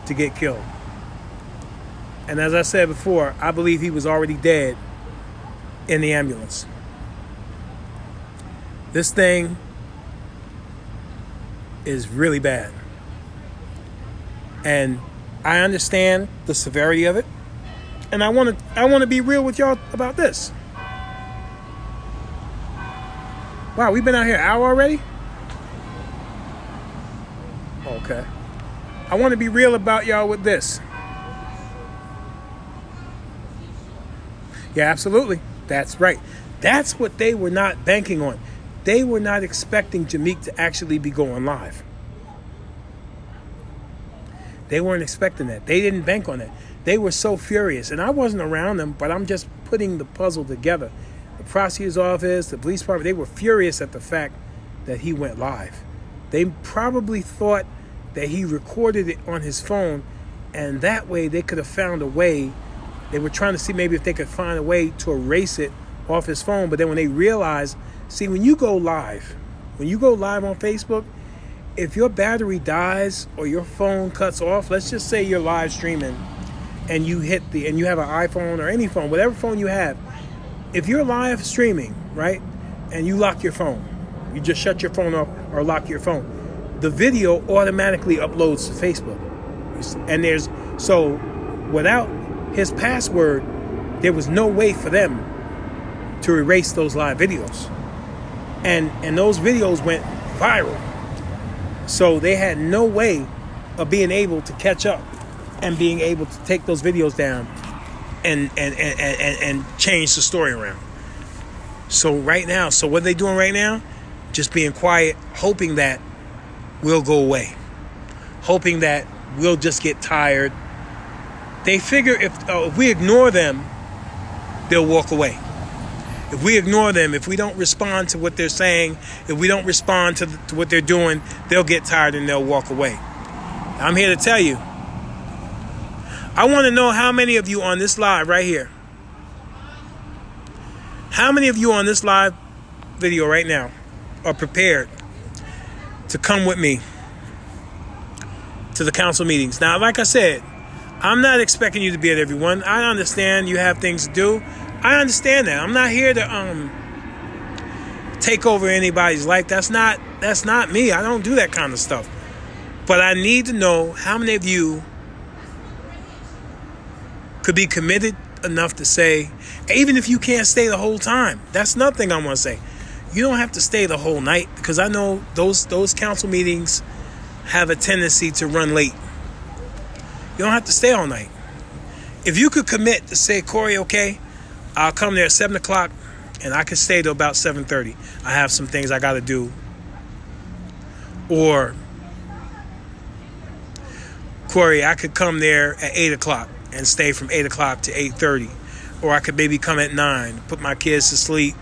to get killed. And as I said before, I believe he was already dead in the ambulance. This thing is really bad. And I understand the severity of it. And I want to be real with y'all about this. Wow, we've been out here an hour already? Okay. I want to be real about y'all with this. Yeah, absolutely. That's right. That's what they were not banking on. They were not expecting Jameek to actually be going live. They weren't expecting that. They didn't bank on that. They were so furious. And I wasn't around them, but I'm just putting the puzzle together. The prosecutor's office, the police department, they were furious at the fact that he went live. They probably thought that he recorded it on his phone, and that way they could have found a way. They were trying to see maybe if they could find a way to erase it off his phone. But then when they realized, see, when you go live on Facebook, if your battery dies or your phone cuts off, let's just say you're live streaming and you you have an iPhone or any phone, whatever phone you have, if you're live streaming, right, and you lock your phone, you just shut your phone off or lock your phone, the video automatically uploads to Facebook. And so without his password, there was no way for them to erase those live videos. And those videos went viral. So they had no way of being able to catch up and being able to take those videos down and change the story around. So right now, so what are they doing right now? Just being quiet, hoping that we'll go away. Hoping that we'll just get tired. They figure if we ignore them, they'll walk away. If we ignore them, if we don't respond to what they're saying, if we don't respond to what they're doing, they'll get tired and they'll walk away. I'm here to tell you. I want to know how many of you on this live right here, how many of you on this live video right now are prepared to come with me to the council meetings? Now, like I said, I'm not expecting you to be at every one. I understand you have things to do. I understand that. I'm not here to take over anybody's life. That's not me. I don't do that kind of stuff. But I need to know how many of you could be committed enough to say, even if you can't stay the whole time, that's another thing I want to say. You don't have to stay the whole night, because I know those council meetings have a tendency to run late. You don't have to stay all night. If you could commit to say, Corey, okay, I'll come there at 7 o'clock and I can stay till about 7:30. I have some things I got to do. Or, Corey, I could come there at 8 o'clock and stay from 8 o'clock to 8:30. Or I could maybe come at 9, put my kids to sleep,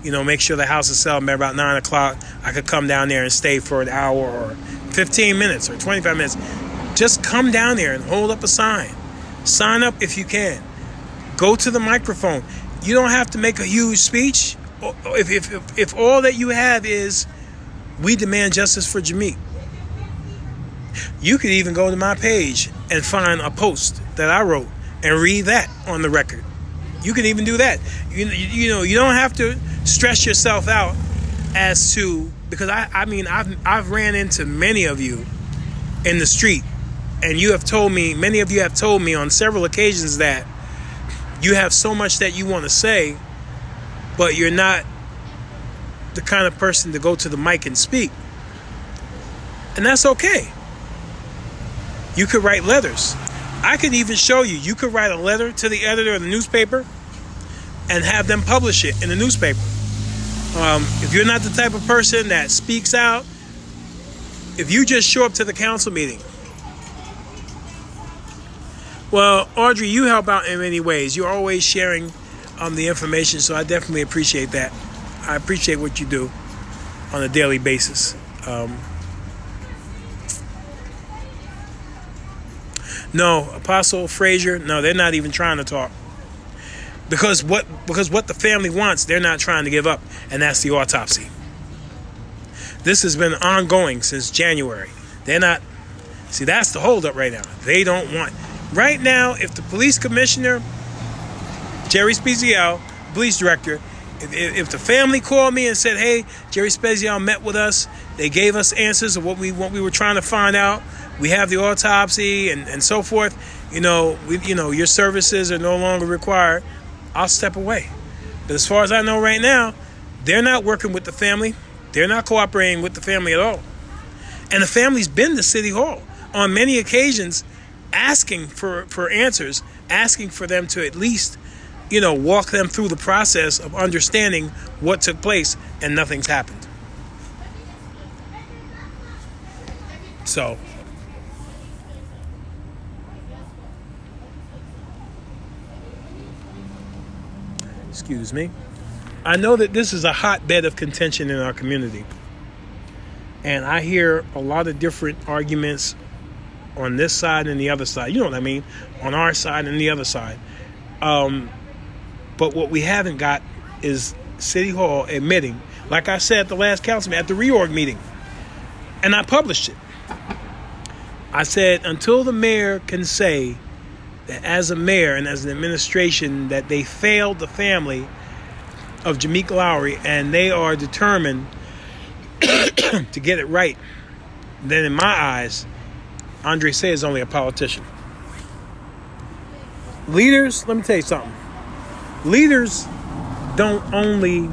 make sure the house is settled by about 9 o'clock. I could come down there and stay for an hour or 15 minutes or 25 minutes. Just come down there and hold up a sign. Sign up if you can. Go to the microphone. You don't have to make a huge speech. If all that you have is, we demand justice for Jameek, you could even go to my page and find a post that I wrote and read that on the record. You can even do that. You know, you don't have to stress yourself out as to, because I've ran into many of you in the street, and many of you have told me on several occasions that you have so much that you want to say, but you're not the kind of person to go to the mic and speak. And that's okay. You could write letters. I could even show you. You could write a letter to the editor of the newspaper and have them publish it in the newspaper. If you're not the type of person that speaks out, if you just show up to the council meeting. Well, Audrey, you help out in many ways. You're always sharing the information, so I definitely appreciate that. I appreciate what you do on a daily basis. No, Apostle Frazier, no, they're not even trying to talk. Because what the family wants, they're not trying to give up, and that's the autopsy. This has been ongoing since January. They're not, see, that's the holdup right now. They don't want, right now, if the police commissioner, Jerry Spezial, police director, if the family called me and said, hey, Jerry Spezial met with us, they gave us answers of what we were trying to find out, we have the autopsy and so forth, your services are no longer required, I'll step away. But as far as I know right now, they're not working with the family. They're not cooperating with the family at all. And the family's been to City Hall on many occasions asking for answers, asking for them to at least, walk them through the process of understanding what took place, and nothing's happened. So, excuse me. I know that this is a hotbed of contention in our community. And I hear a lot of different arguments on this side and the other side. You know what I mean? On our side and the other side. But what we haven't got is City Hall admitting, like I said at the last council meeting, at the reorg meeting, and I published it. I said, until the mayor can say that as a mayor and as an administration that they failed the family of Jameek Lowry and they are determined to get it right, then in my eyes, Andre Say is only a politician. Leaders, let me tell you something. Leaders don't only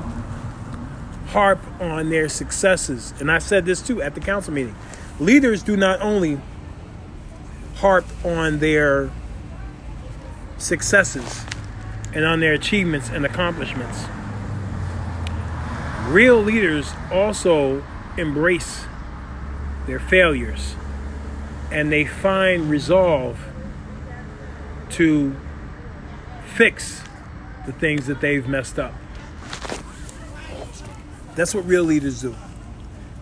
harp on their successes, and I said this too at the council meeting. Leaders do not only harp on their successes and on their achievements and accomplishments. Real leaders also embrace their failures, and they find resolve to fix the things that they've messed up. That's what real leaders do.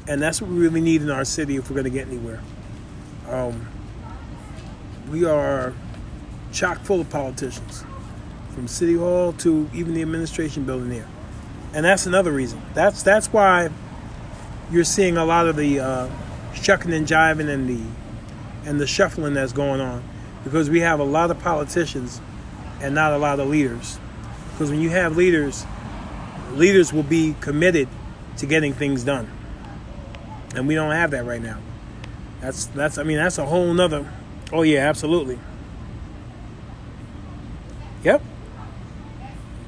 And that's what we really need in our city if we're going to get anywhere. We are chock full of politicians, from City Hall to even the administration building here. And that's another reason. That's why you're seeing a lot of the shucking and jiving and the shuffling that's going on, because we have a lot of politicians and not a lot of leaders. Because when you have leaders will be committed to getting things done, and we don't have that right now. That's a whole nother. Oh yeah, absolutely. Yep,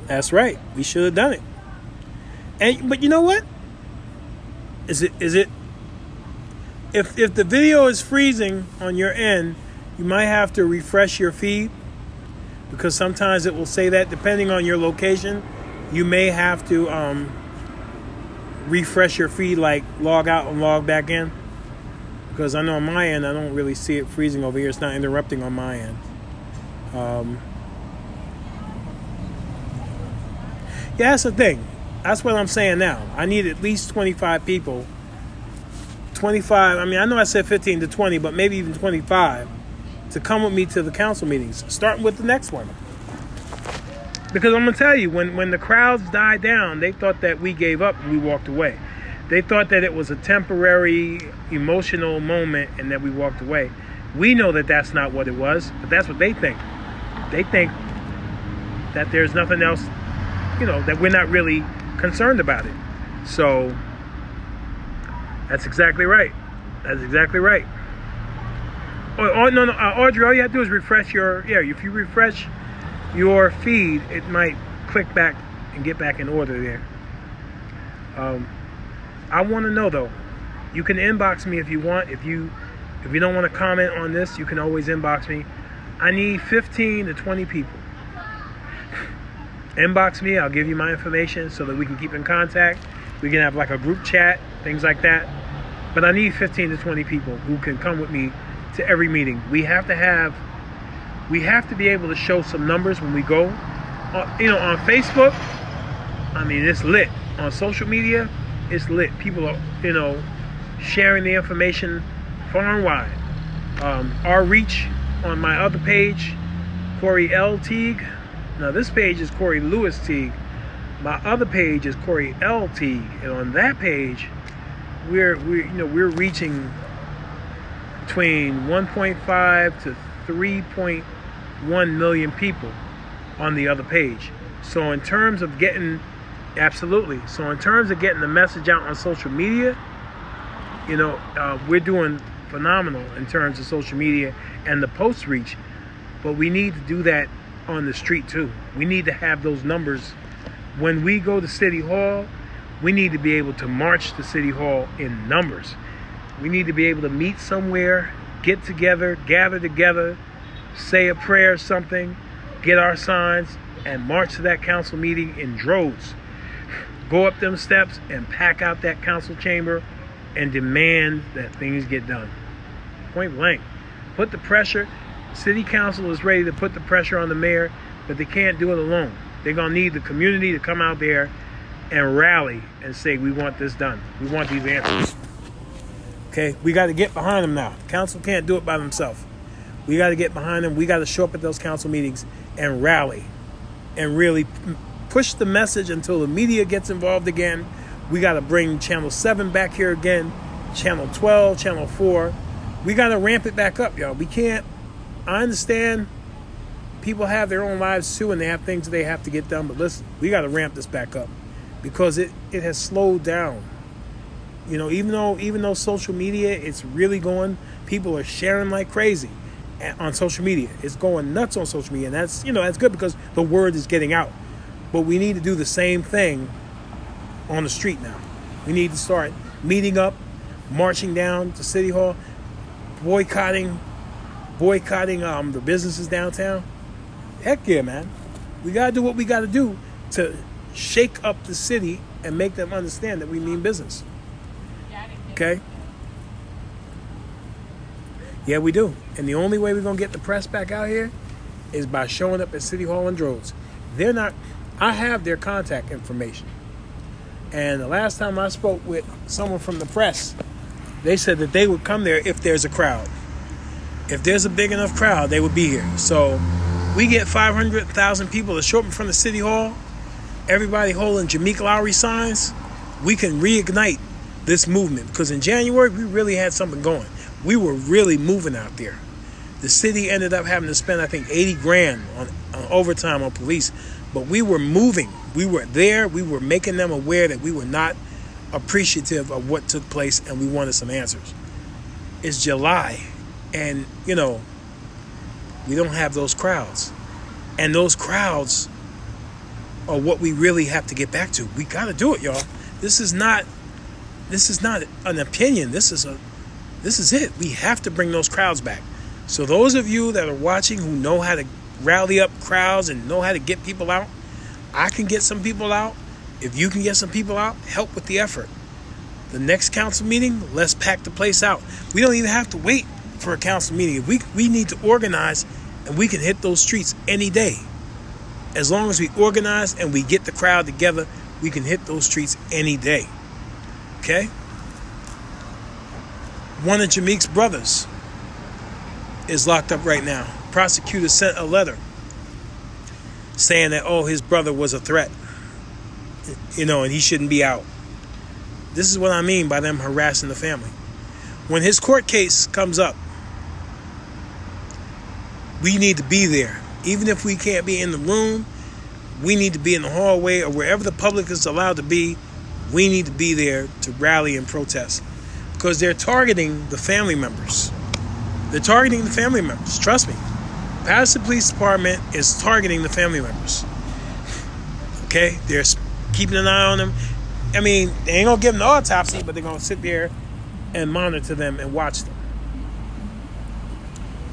that's right. We should have done it. But you know what? Is it? If the video is freezing on your end, you might have to refresh your feed, because sometimes it will say that. Depending on your location, you may have to refresh your feed, like log out and log back in. Because I know on my end, I don't really see it freezing over here. It's not interrupting on my end. Yeah, that's the thing. That's what I'm saying now. I need at least 25 people. 25, I know I said 15 to 20, but maybe even 25 to come with me to the council meetings, starting with the next one. Because I'm going to tell you, when the crowds died down, they thought that we gave up and we walked away. They thought that it was a temporary emotional moment and that we walked away. We know that that's not what it was, but that's what they think. They think that there's nothing else, that we're not really concerned about it. So that's exactly right. That's exactly right. No, Audrey, all you have to do is refresh if you refresh your feed, it might click back and get back in order there. I want to know though. You can inbox me if you want. If you don't want to comment on this, you can always inbox me. I need 15 to 20 people. Inbox me. I'll give you my information so that we can keep in contact. We can have like a group chat, things like that. But I need 15 to 20 people who can come with me to every meeting. We have to be able to show some numbers when we go. On Facebook, I mean, it's lit. On social media, it's lit. People are, sharing the information far and wide. Our reach on my other page, Corey L. Teague. Now this page is Corey Lewis Teague. My other page is Corey L. Teague, and on that page, we're reaching between 1.5 to 3.1 million people on the other page. So in terms of getting the message out on social media, we're doing phenomenal in terms of social media and the post reach. But we need to do that on the street too. We need to have those numbers. When we go to City Hall, we need to be able to march to City Hall in numbers. We need to be able to meet somewhere, get together, gather together, say a prayer or something, get our signs, and march to that council meeting in droves. Go up them steps and pack out that council chamber and demand that things get done. Point blank. Put the pressure. City council is ready to put the pressure on the mayor, but they can't do it alone. They're going to need the community to come out there and rally and say, we want this done. We want these answers. Okay? We got to get behind them now. Council can't do it by themselves. We got to get behind them. We got to show up at those council meetings and rally and really push the message until the media gets involved again. We got to bring Channel 7 back here again, Channel 12, Channel 4. We got to ramp it back up, y'all. We can't. I understand people have their own lives too and they have things they have to get done. But listen, we got to ramp this back up because it has slowed down. Even though social media, it's really going, people are sharing like crazy on social media. It's going nuts on social media. And that's, that's good because the word is getting out. But we need to do the same thing on the street now. We need to start meeting up, marching down to City Hall, boycotting the businesses downtown. Heck yeah, man. We got to do what we got to do to shake up the city and make them understand that we mean business. Okay? Yeah, we do. And the only way we're going to get the press back out here is by showing up at City Hall in droves. I have their contact information. And the last time I spoke with someone from the press, they said that they would come there if there's a crowd. If there's a big enough crowd, they would be here. So we get 500,000 people to show up in front of City Hall, everybody holding Jameek Lowry signs, we can reignite this movement. Because in January, we really had something going. We were really moving out there. The city ended up having to spend, I think, $80,000 on overtime on police. But we were moving. We were there. We were making them aware that we were not appreciative of what took place and we wanted some answers. It's July. And, we don't have those crowds. And those crowds are what we really have to get back to. We got to do it, y'all. This is not an opinion. This is it. We have to bring those crowds back. So those of you that are watching who know how to rally up crowds and know how to get people out, I can get some people out. If you can get some people out, help with the effort. The next council meeting, let's pack the place out. We don't even have to wait for a council meeting. We need to organize, and we can hit those streets any day. As long as we organize and we get the crowd together, we can hit those streets any day. Okay? One of Jameek's brothers is locked up right now. Prosecutor sent a letter saying that, his brother was a threat, and he shouldn't be out. This is what I mean by them harassing the family. When his court case comes up, we need to be there. Even if we can't be in the room, we need to be in the hallway or wherever the public is allowed to be. We need to be there to rally and protest, because they're targeting the family members. They're targeting the family members. Trust me. Patterson Police Department is targeting the family members. Okay? They're keeping an eye on them. I mean, they ain't going to give them the autopsy, but they're going to sit there and monitor them and watch them.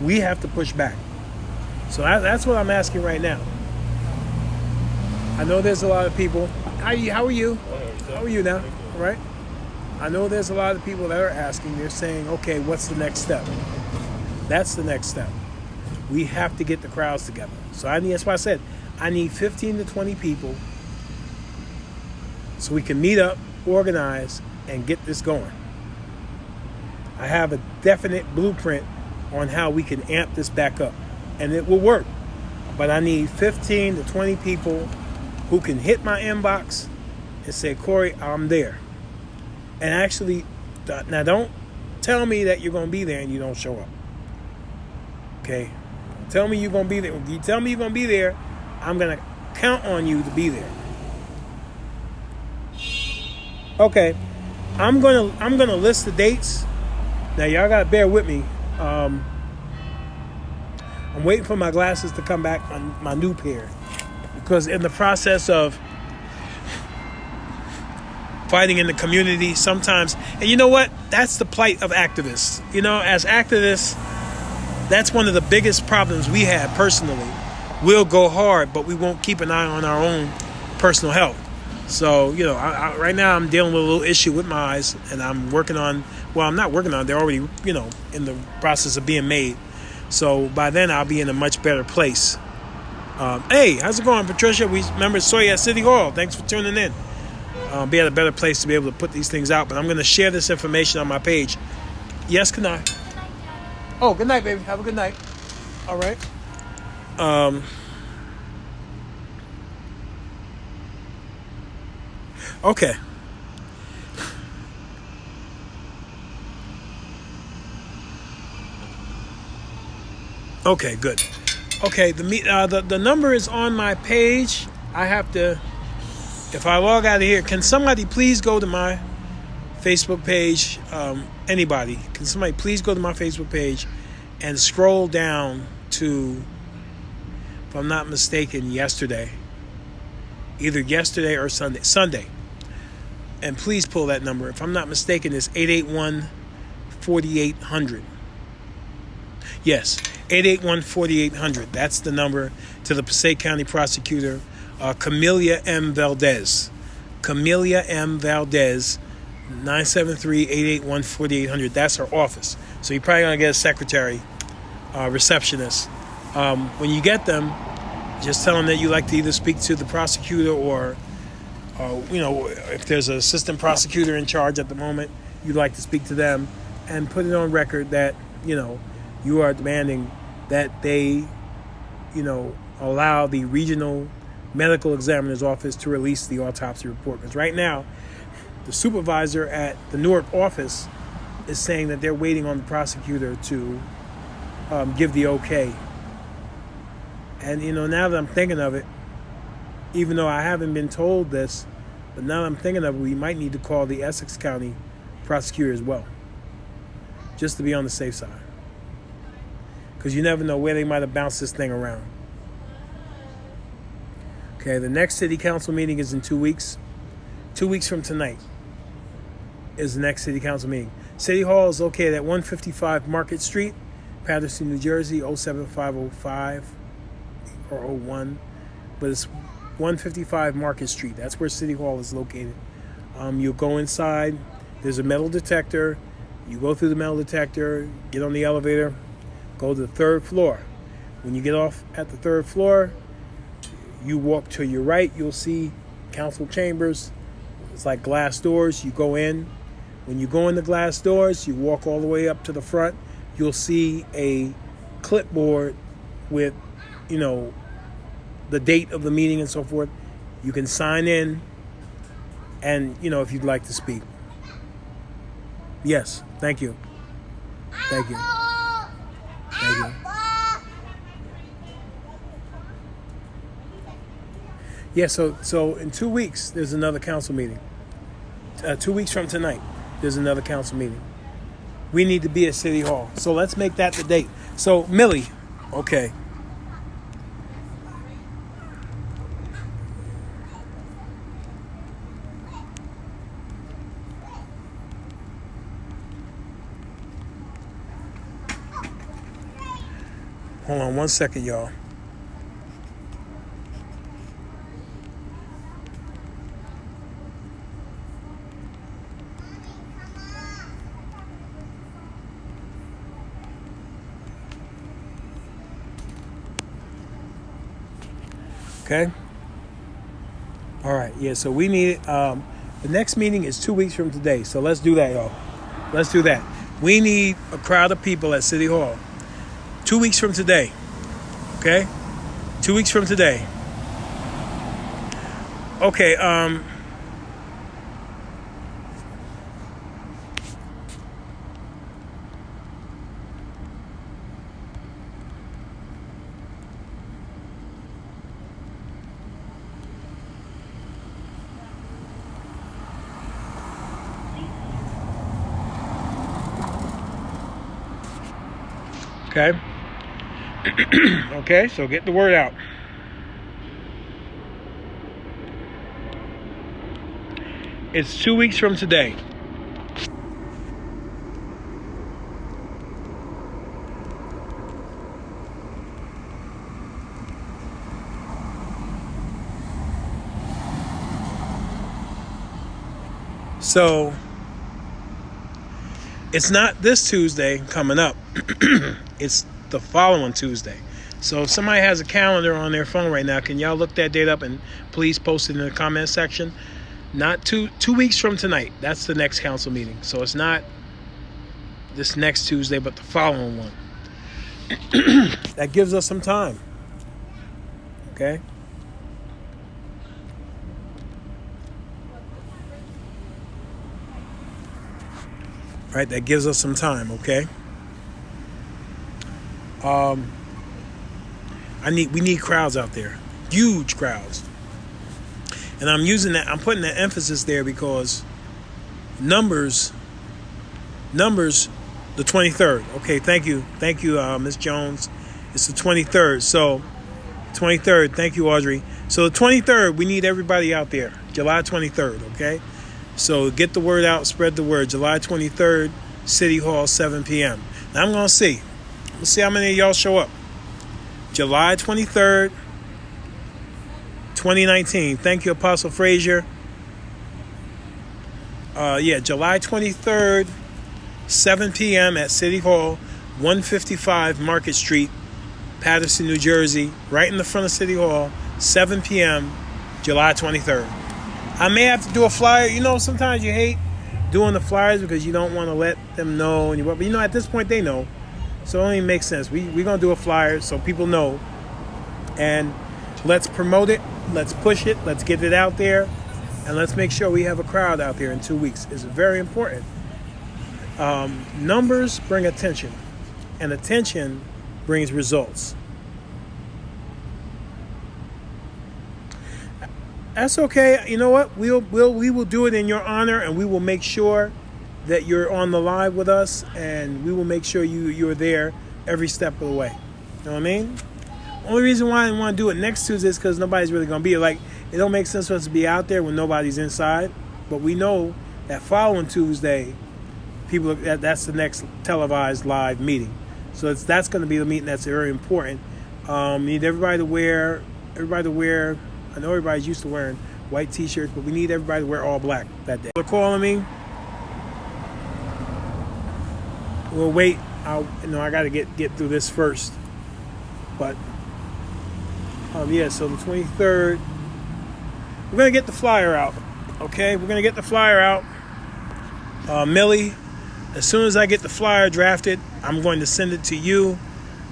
We have to push back. So that's what I'm asking right now. I know there's a lot of people. How are you? How are you now? All right? I know there's a lot of people that are asking. They're saying, okay, what's the next step? That's the next step. We have to get the crowds together. So that's why I said I need 15 to 20 people so we can meet up, organize, and get this going. I have a definite blueprint on how we can amp this back up, and it will work. But I need 15 to 20 people who can hit my inbox and say, Corey, I'm there. And actually, now don't tell me that you're going to be there and you don't show up. Okay? Tell me you're going to be there. If you tell me you're going to be there, I'm going to count on you to be there. Okay. I'm gonna list the dates. Now y'all gotta bear with me. I'm waiting for my glasses to come back on my new pair, because in the process of fighting in the community sometimes, and you know what? That's the plight of activists. As activists, that's one of the biggest problems we have personally. We'll go hard, but we won't keep an eye on our own personal health. So, right now I'm dealing with a little issue with my eyes, and I'm working on, I'm not working on, they're already, in the process of being made. So by then I'll be in a much better place. Hey, how's it going, Patricia? We saw you at City Hall. Thanks for tuning in. Be at a better place to be able to put these things out, but I'm going to share this information on my page. Yes, can I? Oh, good night, baby. Have a good night. All right. Okay. Okay, good. Okay, the number is on my page. I have to, if I log out of here, can somebody please go to my Facebook page? Anybody, can somebody please go to my Facebook page and scroll down to, if I'm not mistaken, yesterday. Either yesterday or Sunday. And please pull that number. If I'm not mistaken, it's 881-4800. Yes, 881-4800. That's the number to the Passaic County Prosecutor, Camelia M. Valdez. Camelia M. Valdez, 973-881-4800. That's her office. So you're probably going to get a secretary, receptionist. When you get them, just tell them that you like to either speak to the prosecutor or, if there's an assistant prosecutor in charge at the moment, you'd like to speak to them, and put it on record that, you are demanding that they, allow the regional medical examiner's office to release the autopsy report. Because right now, the supervisor at the Newark office is saying that they're waiting on the prosecutor to give the okay. And, now that I'm thinking of it, even though I haven't been told this, but now that I'm thinking of it, we might need to call the Essex County prosecutor as well, just to be on the safe side. Because you never know where they might have bounced this thing around. Okay, the next city council meeting is in 2 weeks. 2 weeks from tonight is the next city council meeting. City Hall is located at 155 Market Street, Paterson, New Jersey, 07505 or 01. But it's 155 Market Street. That's where City Hall is located. You'll go inside. There's a metal detector. You go through the metal detector, get on the elevator, go to the third floor. When you get off at the third floor, you walk to your right. You'll see council chambers. It's like glass doors. You go in. When you go in the glass doors, you walk all the way up to the front. You'll see a clipboard with, the date of the meeting and so forth. You can sign in and, if you'd like to speak. Yes, thank you. Thank you. Thank you. Yeah, so in 2 weeks, there's another council meeting. 2 weeks from tonight, there's another council meeting. We need to be at City Hall. So let's make that the date. So, Millie, okay. Hold on 1 second, y'all. Okay. All right. Yeah. So we need the next meeting is 2 weeks from today. So let's do that, y'all. Let's do that. We need a crowd of people at City Hall. 2 weeks from today. Okay. 2 weeks from today. Okay. Okay. Okay, so get the word out. It's 2 weeks from today. So it's not this Tuesday coming up. It's the following Tuesday. So if somebody has a calendar on their phone right now, can y'all look that date up and please post it in the comment section? Not 2 weeks from tonight. That's the next council meeting. So it's not this next Tuesday, but the following one. That gives us some time. Okay? Right, that gives us some time, okay? We need crowds out there. Huge crowds. And I'm putting that emphasis there because numbers, the 23rd. Okay, thank you, Ms. Jones. It's the 23rd. So, 23rd, thank you, Audrey. So the 23rd, we need everybody out there. July 23rd, okay? So get the word out, spread the word. July 23rd, City Hall, 7 p.m. Now I'm going to see. Let's see how many of y'all show up. July 23rd, 2019. Thank you, Apostle Frazier. July 23rd, 7 p.m. at City Hall, 155 Market Street, Paterson, New Jersey. Right in the front of City Hall, 7 p.m., July 23rd. I may have to do a flyer. Sometimes you hate doing the flyers because you don't want to let them know. But at this point, they know. So it only makes sense. We're going to do a flyer so people know. And let's promote it. Let's push it. Let's get it out there. And let's make sure we have a crowd out there in 2 weeks. It's very important. Numbers bring attention. And attention brings results. That's okay. You know what? We will do it in your honor, and we will make sure that you're on the live with us, and we will make sure you're there every step of the way. You know what I mean? Only reason why I didn't want to do it next Tuesday is because nobody's really going to be here. Like, it don't make sense for us to be out there when nobody's inside. But we know that following Tuesday, that's the next televised live meeting. So that's going to be the meeting that's very important. We need everybody to wear. I know everybody's used to wearing white T-shirts, but we need everybody to wear all black that day. They're calling me. We'll wait. I got to get through this first. But so the 23rd, we're gonna get the flyer out. Okay, we're gonna get the flyer out. Millie, as soon as I get the flyer drafted, I'm going to send it to you.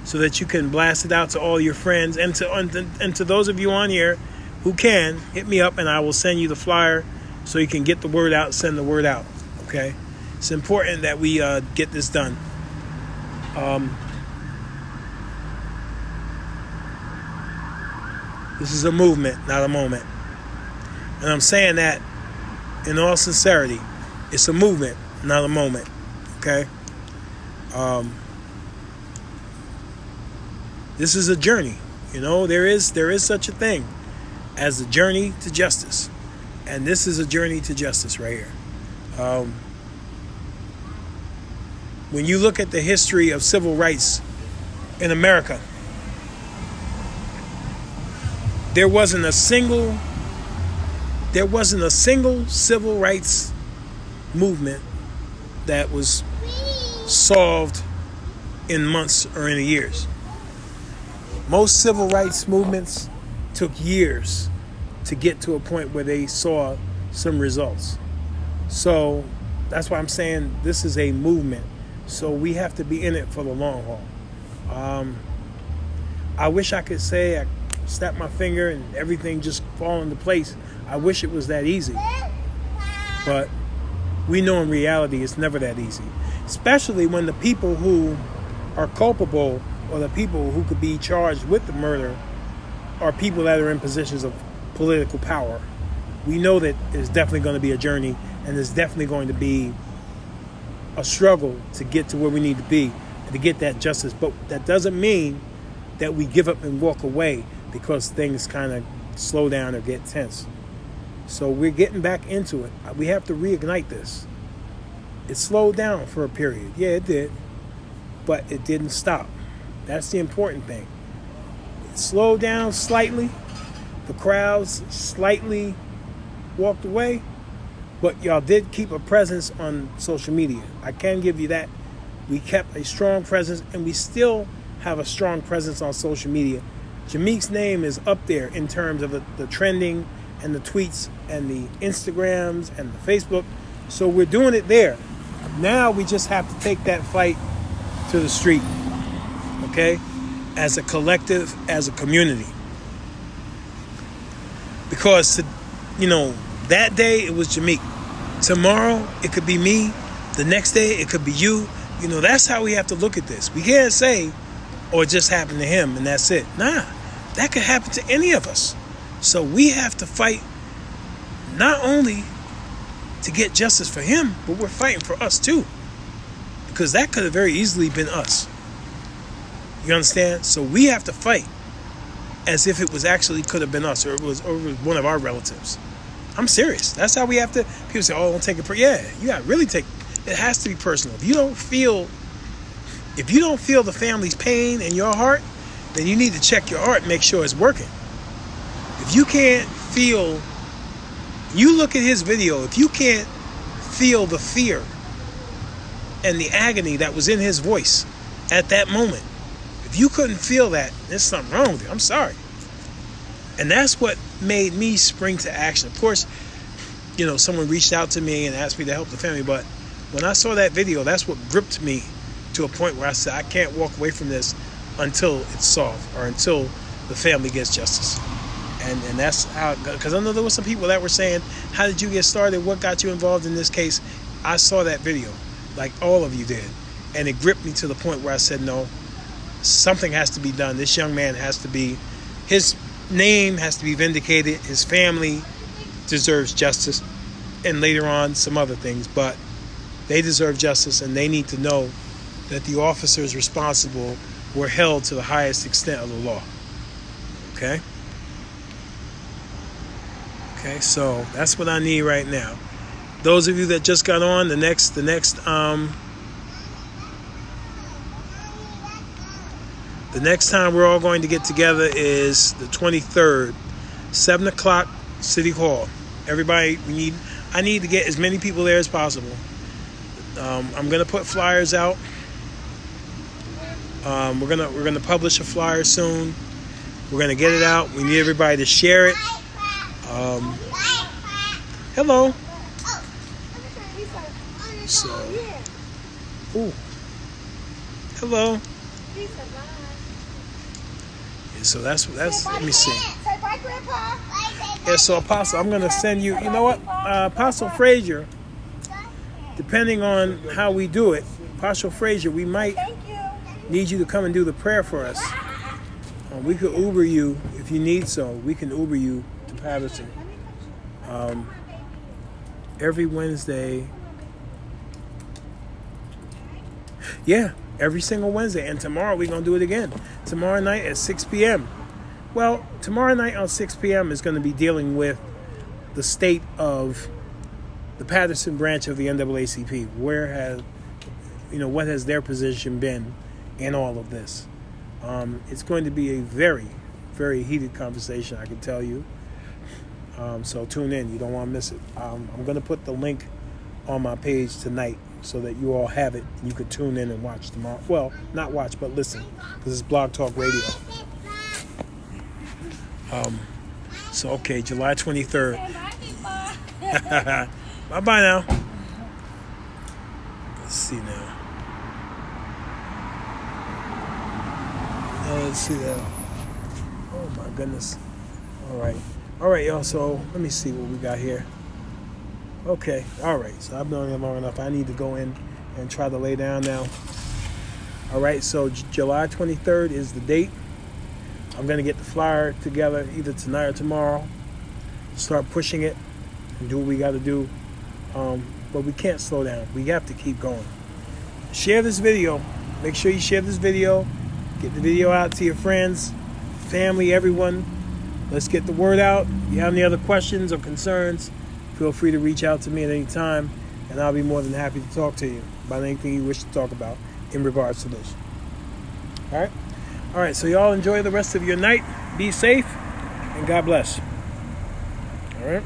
so that you can blast it out to all your friends. And to those of you on here who can, hit me up and I will send you the flyer so you can get the word out, send the word out. Okay? It's important that we get this done. This is a movement, not a moment. And I'm saying that in all sincerity. It's a movement, not a moment. Okay? This is a journey. You know, there is such a thing as a journey to justice. And this is a journey to justice right here. When you look at the history of civil rights in America, there wasn't a single civil rights movement that was solved in months or in years. Most civil rights movements took years to get to a point where they saw some results. So that's why I'm saying this is a movement. So we have to be in it for the long haul. I wish I could say I snap my finger and everything just fall into place. I wish it was that easy. But we know in reality it's never that easy. Especially when the people who are culpable or the people who could be charged with the murder are people that are in positions of political power. We know that there's definitely going to be a journey and there's definitely going to be a struggle to get to where we need to be and to get that justice. But that doesn't mean that we give up and walk away because things kind of slow down or get tense. So we're getting back into it. We have to reignite this. It slowed down for a period. Yeah, it did. But it didn't stop. That's the important thing. It slowed down slightly. The crowds slightly walked away. But y'all did keep a presence on social media. I can give you that. We kept a strong presence, and we still have a strong presence on social media. Jameek's name is up there in terms of the trending and the tweets and the Instagrams and the Facebook. So we're doing it there. Now we just have to take that fight to the street. Okay? As a collective, as a community. Because, that day it was Jameek. Tomorrow it could be me. The next day it could be you. That's how we have to look at this. We can't say, it just happened to him and that's it. Nah, that could happen to any of us. So we have to fight not only to get justice for him, but we're fighting for us too. Because that could have very easily been us. You understand? So we have to fight as if it was actually could have been us or it was one of our relatives. I'm serious. That's how we have to. People say, don't take it. Yeah, you got to really take it. It has to be personal. If you don't feel the family's pain in your heart, then you need to check your heart and make sure it's working. If you can't feel, you look at his video, if you can't feel the fear and the agony that was in his voice at that moment, if you couldn't feel that, there's something wrong with you. I'm sorry. And that's what made me spring to action. Of course, someone reached out to me and asked me to help the family, but when I saw that video, that's what gripped me to a point where I said, I can't walk away from this until it's solved or until the family gets justice. And that's how, because I know there were some people that were saying, how did you get started? What got you involved in this case? I saw that video, like all of you did. And it gripped me to the point where I said, no, something has to be done. This young man his name has to be vindicated. His family deserves justice. And later on, some other things. But they deserve justice, and they need to know that the officers responsible were held to the highest extent of the law. Okay? Okay, so that's what I need right now. Those of you that just got on, the next time we're all going to get together is the 23rd, 7 o'clock, City Hall. Everybody, I need to get as many people there as possible. I'm gonna put flyers out. We're gonna publish a flyer soon. We're gonna get it out. We need everybody to share it. Hello. So, hello. Yeah, so that's let me see. Say bye, Grandpa. Yeah, so Apostle, I'm gonna send you. You know what, Apostle Frazier. Depending on how we do it, Apostle Frazier, we might need you to come and do the prayer for us. We could Uber you if you need so. We can Uber you to Patterson. Every Wednesday. Yeah, every single Wednesday. And tomorrow we're going to do it again. Tomorrow night at 6 p.m. Well, tomorrow night on 6 p.m. is going to be dealing with the state of the Patterson branch of the NAACP. What has their position been in all of this? It's going to be a very, very heated conversation, I can tell you. So tune in. You don't want to miss it. I'm going to put the link on my page tonight so that you all have it. You could tune in and watch tomorrow. Well, not watch, but listen, because it's Blog Talk Radio. So, okay, July 23rd. Bye-bye now. Let's see now. Let's see that. Oh, my goodness. All right, y'all. So let me see what we got here. Okay. All right. So I've been on here long enough. I need to go in and try to lay down now. All right. So July 23rd is the date. I'm going to get the flyer together either tonight or tomorrow. Start pushing it and do what we got to do. But we can't slow down. We have to keep going. Share this video. Make sure you share this video. Get the video out to your friends, family, everyone. Let's get the word out. If you have any other questions or concerns, feel free to reach out to me at any time, and I'll be more than happy to talk to you about anything you wish to talk about in regards to this. All right, so y'all enjoy the rest of your night. Be safe, and God bless. All right.